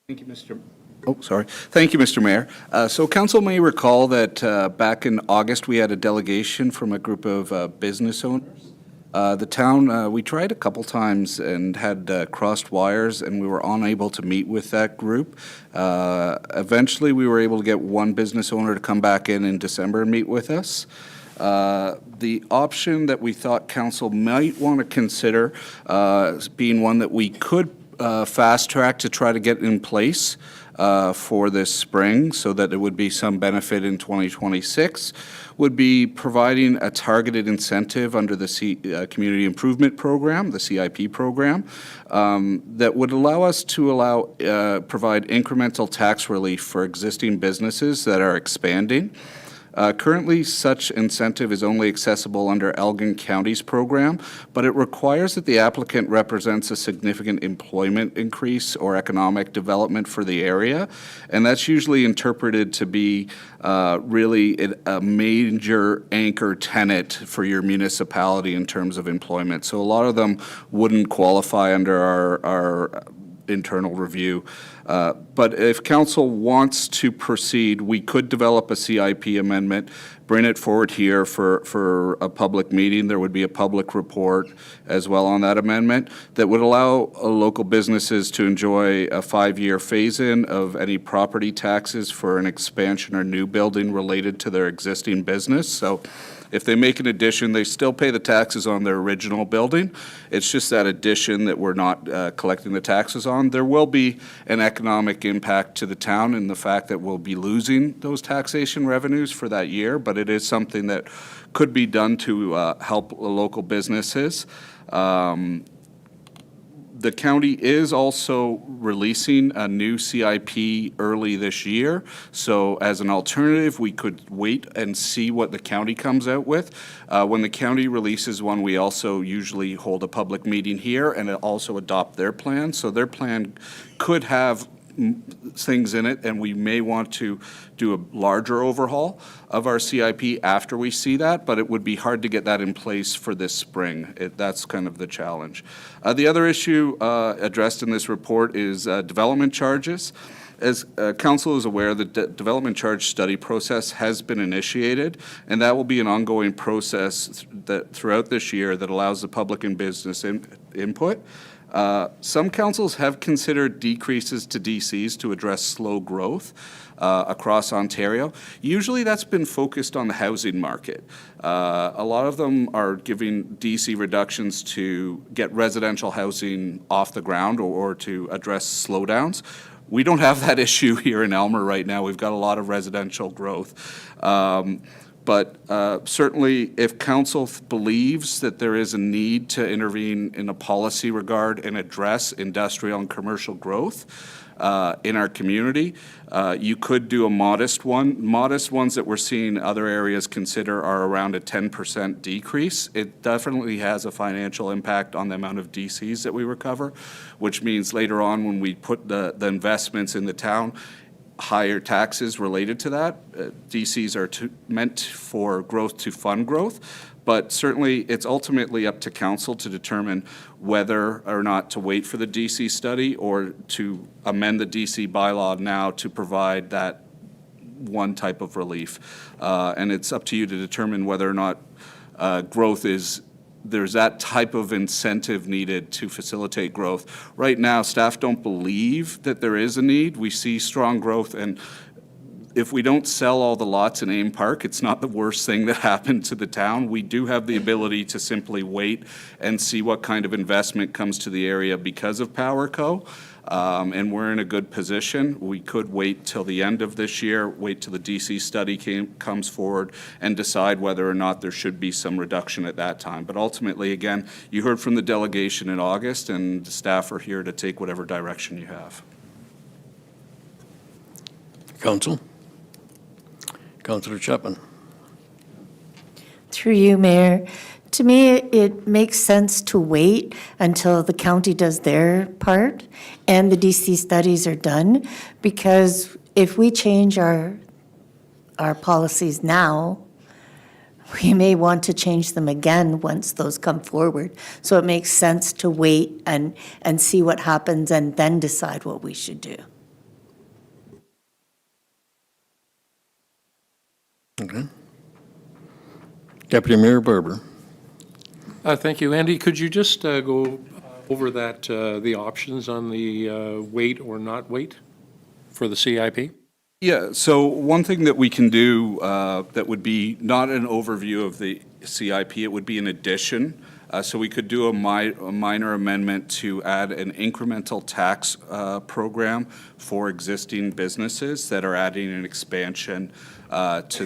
Thank you, Mr. Oh, sorry. Thank you, Mr. Mayor. So council may recall that back in August, we had a delegation from a group of business owners. The town, we tried a couple times and had crossed wires, and we were unable to meet with that group. Eventually, we were able to get one business owner to come back in December and meet with us. The option that we thought council might want to consider being one that we could fast track to try to get in place for this spring so that it would be some benefit in 2026 would be providing a targeted incentive under the Community Improvement Program, the CIP program, that would allow us to provide incremental tax relief for existing businesses that are expanding. Currently, such incentive is only accessible under Elgin County's program, but it requires that the applicant represents a significant employment increase or economic development for the area, and that's usually interpreted to be really a major anchor tenant for your municipality in terms of employment. So a lot of them wouldn't qualify under our internal review. But if council wants to proceed, we could develop a CIP amendment, bring it forward here for a public meeting. There would be a public report as well on that amendment that would allow local businesses to enjoy a 5-year phase-in of any property taxes for an expansion or new building related to their existing business. So if they make an addition, they still pay the taxes on their original building. It's just that addition that we're not collecting the taxes on. There will be an economic impact to the town in the fact that we'll be losing those taxation revenues for that year, but it is something that could be done to help local businesses. The county is also releasing a new CIP early this year. So as an alternative, we could wait and see what the county comes out with. When the county releases one, we also usually hold a public meeting here and also adopt their plan. So their plan could have things in it, and we may want to do a larger overhaul of our CIP after we see that, but it would be hard to get that in place for this spring. That's kind of the challenge. The other issue addressed in this report is development charges. As council is aware, the development charge study process has been initiated, and that will be an ongoing process that throughout this year that allows the public and business input. Some councils have considered decreases to DCs to address slow growth across Ontario. Usually that's been focused on the housing market. A lot of them are giving DC reductions to get residential housing off the ground or to address slowdowns. We don't have that issue here in Elmer right now. We've got a lot of residential growth. But certainly, if council believes that there is a need to intervene in a policy regard and address industrial and commercial growth in our community, you could do a modest one. Modest ones that we're seeing other areas consider are around a 10% decrease. It definitely has a financial impact on the amount of DCs that we recover, which means later on when we put the investments in the town, higher taxes related to that. DCs are meant for growth to fund growth, but certainly it's ultimately up to council to determine whether or not to wait for the DC study or to amend the DC bylaw now to provide that one type of relief. And it's up to you to determine whether or not there's that type of incentive needed to facilitate growth. Right now, staff don't believe that there is a need. We see strong growth, and if we don't sell all the lots in Ames Park, it's not the worst thing that happened to the town. We do have the ability to simply wait and see what kind of investment comes to the area because of PowerCo. And we're in a good position. We could wait till the end of this year, wait till the DC study comes forward, and decide whether or not there should be some reduction at that time. But ultimately, again, you heard from the delegation in August, and staff are here to take whatever direction you have. Council? Councillor Chapman? Through you, Mayor. To me, it makes sense to wait until the county does their part and the DC studies are done, because if we change our policies now, we may want to change them again once those come forward. So it makes sense to wait and see what happens and then decide what we should do. Okay. Deputy Mayor Barber? Thank you. Andy, could you just go over that, the options on the wait or not wait for the CIP? Yeah, so one thing that we can do that would be not an overview of the CIP, it would be an addition. So we could do a minor amendment to add an incremental tax program for existing businesses that are adding an expansion to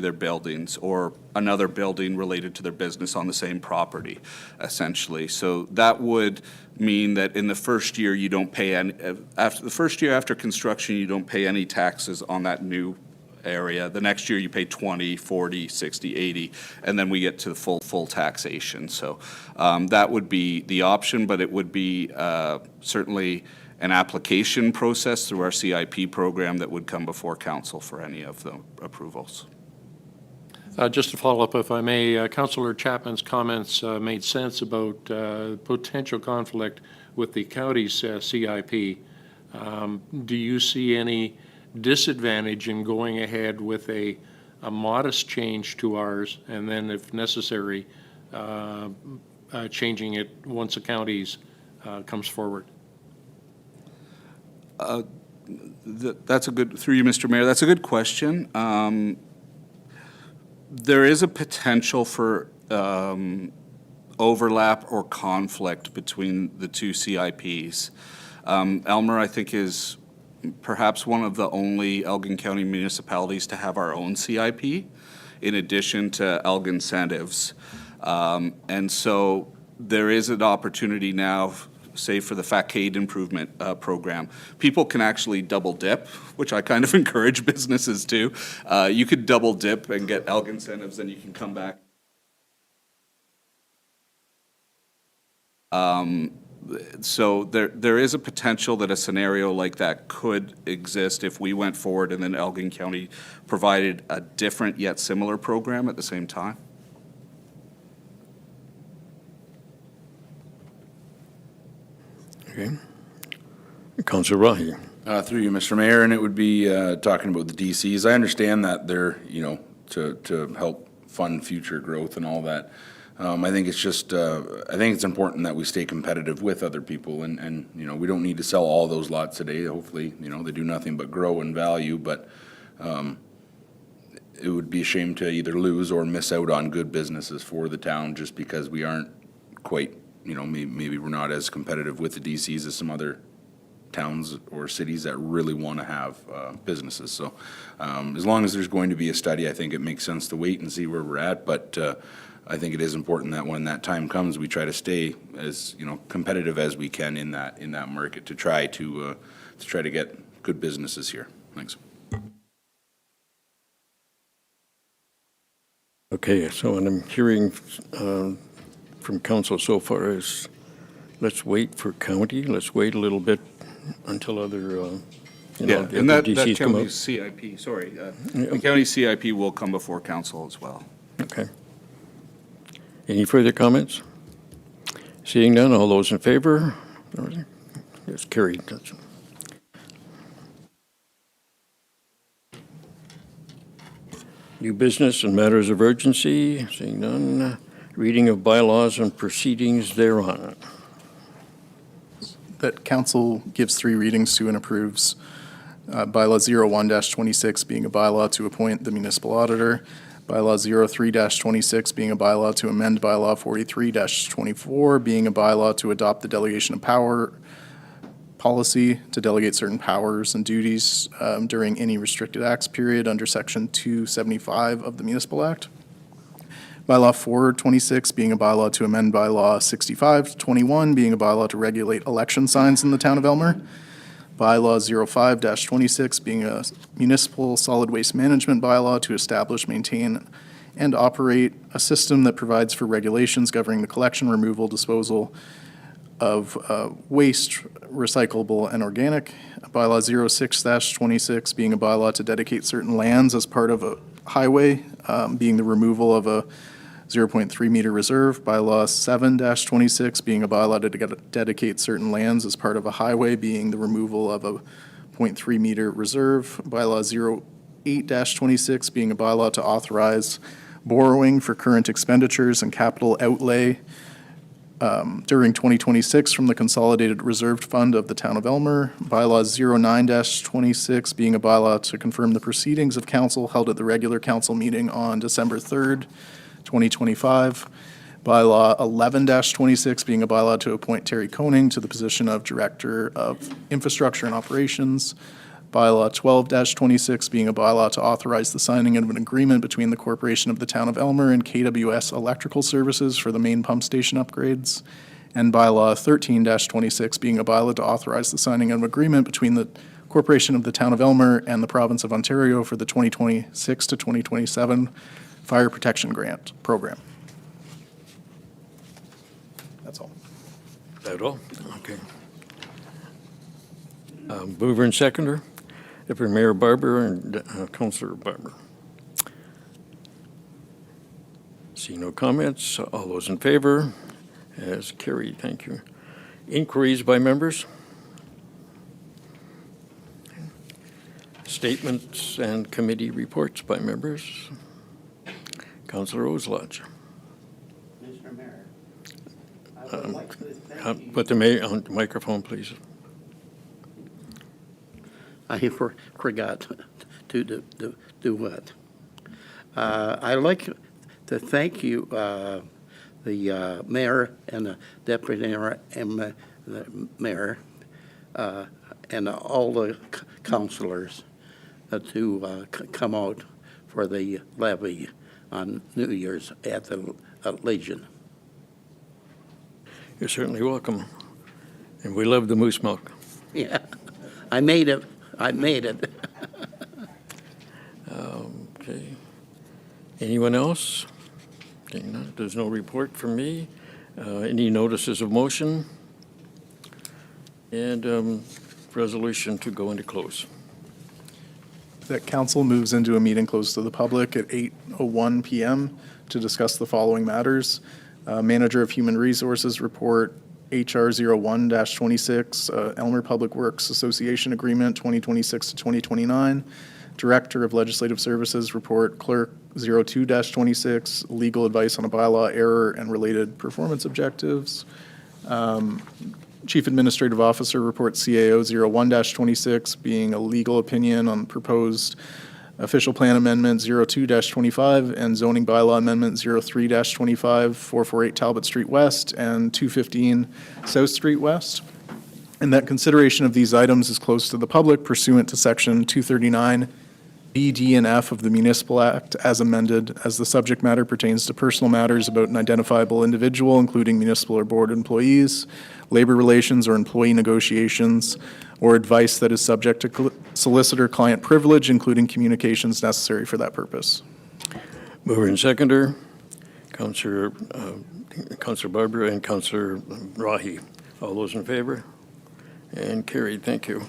their buildings, or another building related to their business on the same property, essentially. So that would mean that in the first year, you don't pay any, after the first year after construction, you don't pay any taxes on that new area. The next year, you pay 20, 40, 60, 80, and then we get to the full taxation. So that would be the option, but it would be certainly an application process through our CIP program that would come before council for any of the approvals. Just to follow up, if I may, Councillor Chapman's comments made sense about potential conflict with the county's CIP. Do you see any disadvantage in going ahead with a modest change to ours, and then if necessary, changing it once the county's comes forward? That's a good, through you, Mr. Mayor, that's a good question. There is a potential for overlap or conflict between the two CIPs. Elmer, I think, is perhaps one of the only Elgin County municipalities to have our own CIP, in addition to Elgin Incentives. And so there is an opportunity now, say for the Facade Improvement Program. People can actually double dip, which I kind of encourage businesses to. You could double dip and get Elgin Incentives, and you can come back. So there is a potential that a scenario like that could exist if we went forward and then Elgin County provided a different yet similar program at the same time. Okay. Councillor Rahi? Through you, Mr. Mayor, and it would be talking about the DCs. I understand that they're, to help fund future growth and all that. I think it's just, I think it's important that we stay competitive with other people, and we don't need to sell all those lots today. Hopefully, they do nothing but grow in value, but it would be a shame to either lose or miss out on good businesses for the town just because we aren't quite, maybe we're not as competitive with the DCs as some other towns or cities that really want to have businesses. So as long as there's going to be a study, I think it makes sense to wait and see where we're at, but I think it is important that when that time comes, we try to stay as competitive as we can in that market to try to get good businesses here. Thanks. Okay, so what I'm hearing from council so far is let's wait for county, let's wait a little bit until other, And that DCs come county up. CIP, sorry, the county CIP will come before council as well. Okay. Any further comments? Seeing none, all those in favor? It's carried. New business and matters of urgency, seeing none. Reading of bylaws and proceedings thereon. That council gives 3 readings to and approves Bylaw 01-26 being a bylaw to appoint the municipal auditor. Bylaw 03-26 being a bylaw to amend bylaw 43-24, being a bylaw to adopt the delegation of power policy to delegate certain powers and duties during any restricted acts period under Section 275 of the Municipal Act. Bylaw 426 being a bylaw to amend bylaw 65-21, being a bylaw to regulate election signs in the town of Elmer. Bylaw 05-26 being a municipal solid waste management bylaw to establish, maintain, and operate a system that provides for regulations governing the collection, removal, disposal of waste, recyclable and organic. Bylaw 06-26 being a bylaw to dedicate certain lands as part of a highway, being the removal of a 0.3 meter reserve. Bylaw 7-26 being a bylaw to dedicate certain lands as part of a highway, being the removal of a 0.3 meter reserve. Bylaw 08-26 being a bylaw to authorize borrowing for current expenditures and capital outlay during 2026 from the Consolidated Reserved Fund of the Town of Elmer. Bylaw 09-26 being a bylaw to confirm the proceedings of council held at the regular council meeting on December 3rd, 2025. Bylaw 11-26 being a bylaw to appoint Terry Koenig to the position of Director of Infrastructure and Operations. Bylaw 12-26 being a bylaw to authorize the signing of an agreement between the Corporation of the Town of Elmer and KWS Electrical Services for the main pump station upgrades. And Bylaw 13-26 being a bylaw to authorize the signing of an agreement between the Corporation of the Town of Elmer and the Province of Ontario for the 2026 to 2027 Fire Protection Grant Program. That's all. That all? Okay. Mover and seconder, Deputy Mayor Barber and Councillor Barber. See no comments. All those in favor? As carried. Thank you. Inquiries by members? Statements and committee reports by members? Councillor Oslodge. Mr. Mayor, I would like to thank you. Put the mayor on the microphone, please. I forgot to do what. I'd like to thank you, the mayor and the deputy mayor and the mayor and all the councilors to come out for the levy on New Year's at the Legion. You're certainly welcome. And we love the moose milk. Yeah, I made it. Okay. Anyone else? Okay, there's no report from me. Any notices of motion? And resolution to go into close. That council moves into a meeting closed to the public at 8:01 PM to discuss the following matters. Manager of Human Resources report HR 01-26, Elmer Public Works Association Agreement 2026 to 2029. Director of Legislative Services report Clerk 02-26, legal advice on a bylaw error and related performance objectives. Chief Administrative Officer report CAO 01-26, being a legal opinion on proposed official plan amendment 02-25 and zoning bylaw amendment 03-25, 448 Talbot Street West and 215 South Street West. And that consideration of these items is closed to the public pursuant to section 239 B, D, and F of the Municipal Act as amended, as the subject matter pertains to personal matters about an identifiable individual, including municipal or board employees, labor relations or employee negotiations, or advice that is subject to solicitor-client privilege, including communications necessary for that purpose. Mover and seconder, Councillor Barber and Councillor Rahi. All those in favor? And carried. Thank you.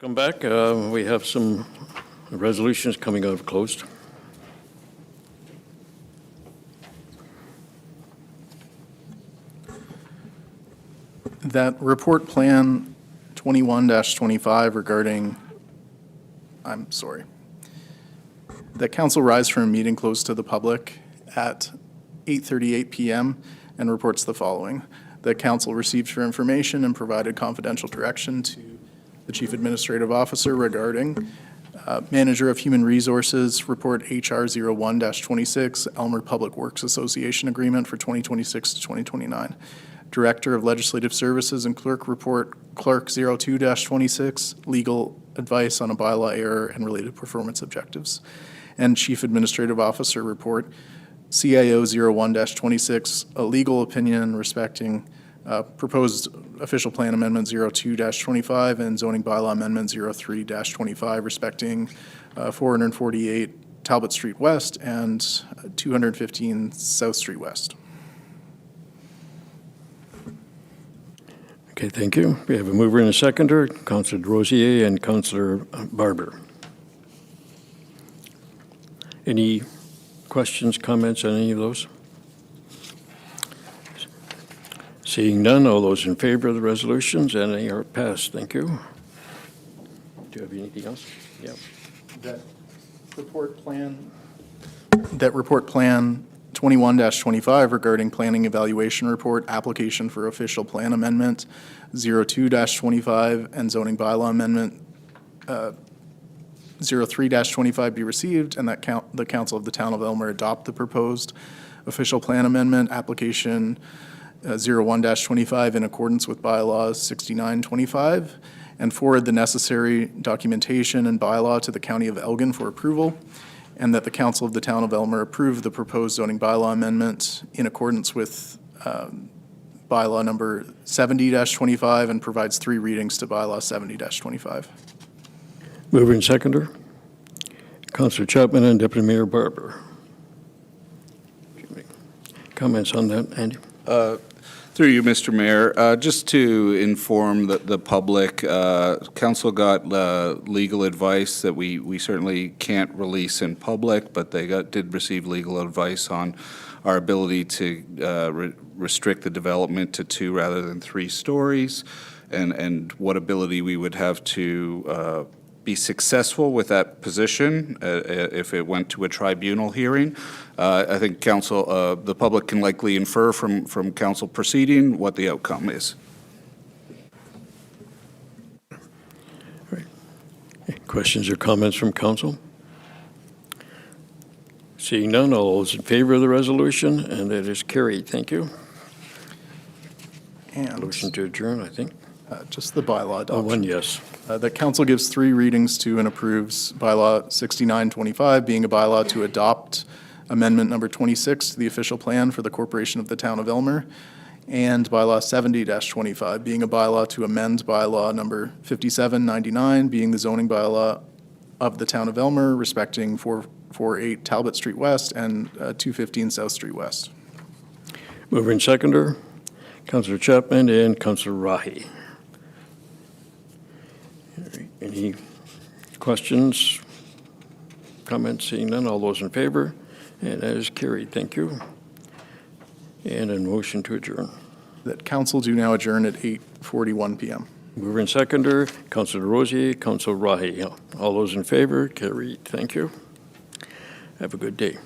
Come back. We have some resolutions coming out of closed. That report plan 21-25 regarding, I'm sorry, that council rise from a meeting closed to the public at 8:38 PM and reports the following. The council received for information and provided confidential direction to the chief administrative officer regarding manager of human resources, report HR 01-26, Elmer Public Works Association agreement for 2026 to 2029. Director of Legislative Services and Clerk report Clerk 02-26, legal advice on a bylaw error and related performance objectives. And Chief Administrative Officer report CIO 01-26, a legal opinion respecting proposed official plan amendment 02-25 and zoning bylaw amendment 03-25 respecting 448 Talbot Street West and 215 South Street West. Okay, thank you. We have a mover and a seconder, Councillor Rosier and Councillor Barber. Any questions, comments on any of those? Seeing none, all those in favor of the resolutions, and they are passed. Thank you. Do you have anything else? Yeah. That report plan 21-25 regarding planning evaluation report, application for official plan amendment 02-25 and zoning bylaw amendment 03-25 be received, and that the council of the town of Elmer adopt the proposed official plan amendment application 01-25 in accordance with bylaws 6925, and forward the necessary documentation and bylaw to the county of Elgin for approval, and that the council of the town of Elmer approve the proposed zoning bylaw amendment in accordance with bylaw number 70-25 and provides 3 readings to bylaw 70-25. Mover and seconder, Councillor Chapman and Deputy Mayor Barber. Comments on that, Andy? Through you, Mr. Mayor, just to inform the public, council got legal advice that we certainly can't release in public, but they did receive legal advice on our ability to restrict the development to 2 rather than 3 stories, and what ability we would have to be successful with that position if it went to a tribunal hearing. I think council, the public can likely infer from council proceeding what the outcome is. Questions or comments from council? Seeing none, all those in favor of the resolution, and that is carried. Thank you. And Motion to adjourn, I think. just the bylaw Oh, adoption. one yes. The council gives 3 readings to and approves bylaw 6925, being a bylaw to adopt amendment number 26 to the official plan for the corporation of the town of Elmer, and bylaw 70-25, being a bylaw to amend bylaw number 5799, being the zoning bylaw of the town of Elmer respecting 448 Talbot Street West and 215 South Street West. Mover and seconder, Councillor Chapman and Councillor Rahi. Any questions, comments? Seeing none, all those in favor? And that is carried. Thank you. And a motion to adjourn. That council do now adjourn at 8:41 PM. Mover and seconder, Councillor Rosier, Councillor Rahi. All those in favor? Carried. Thank you. Have a good day.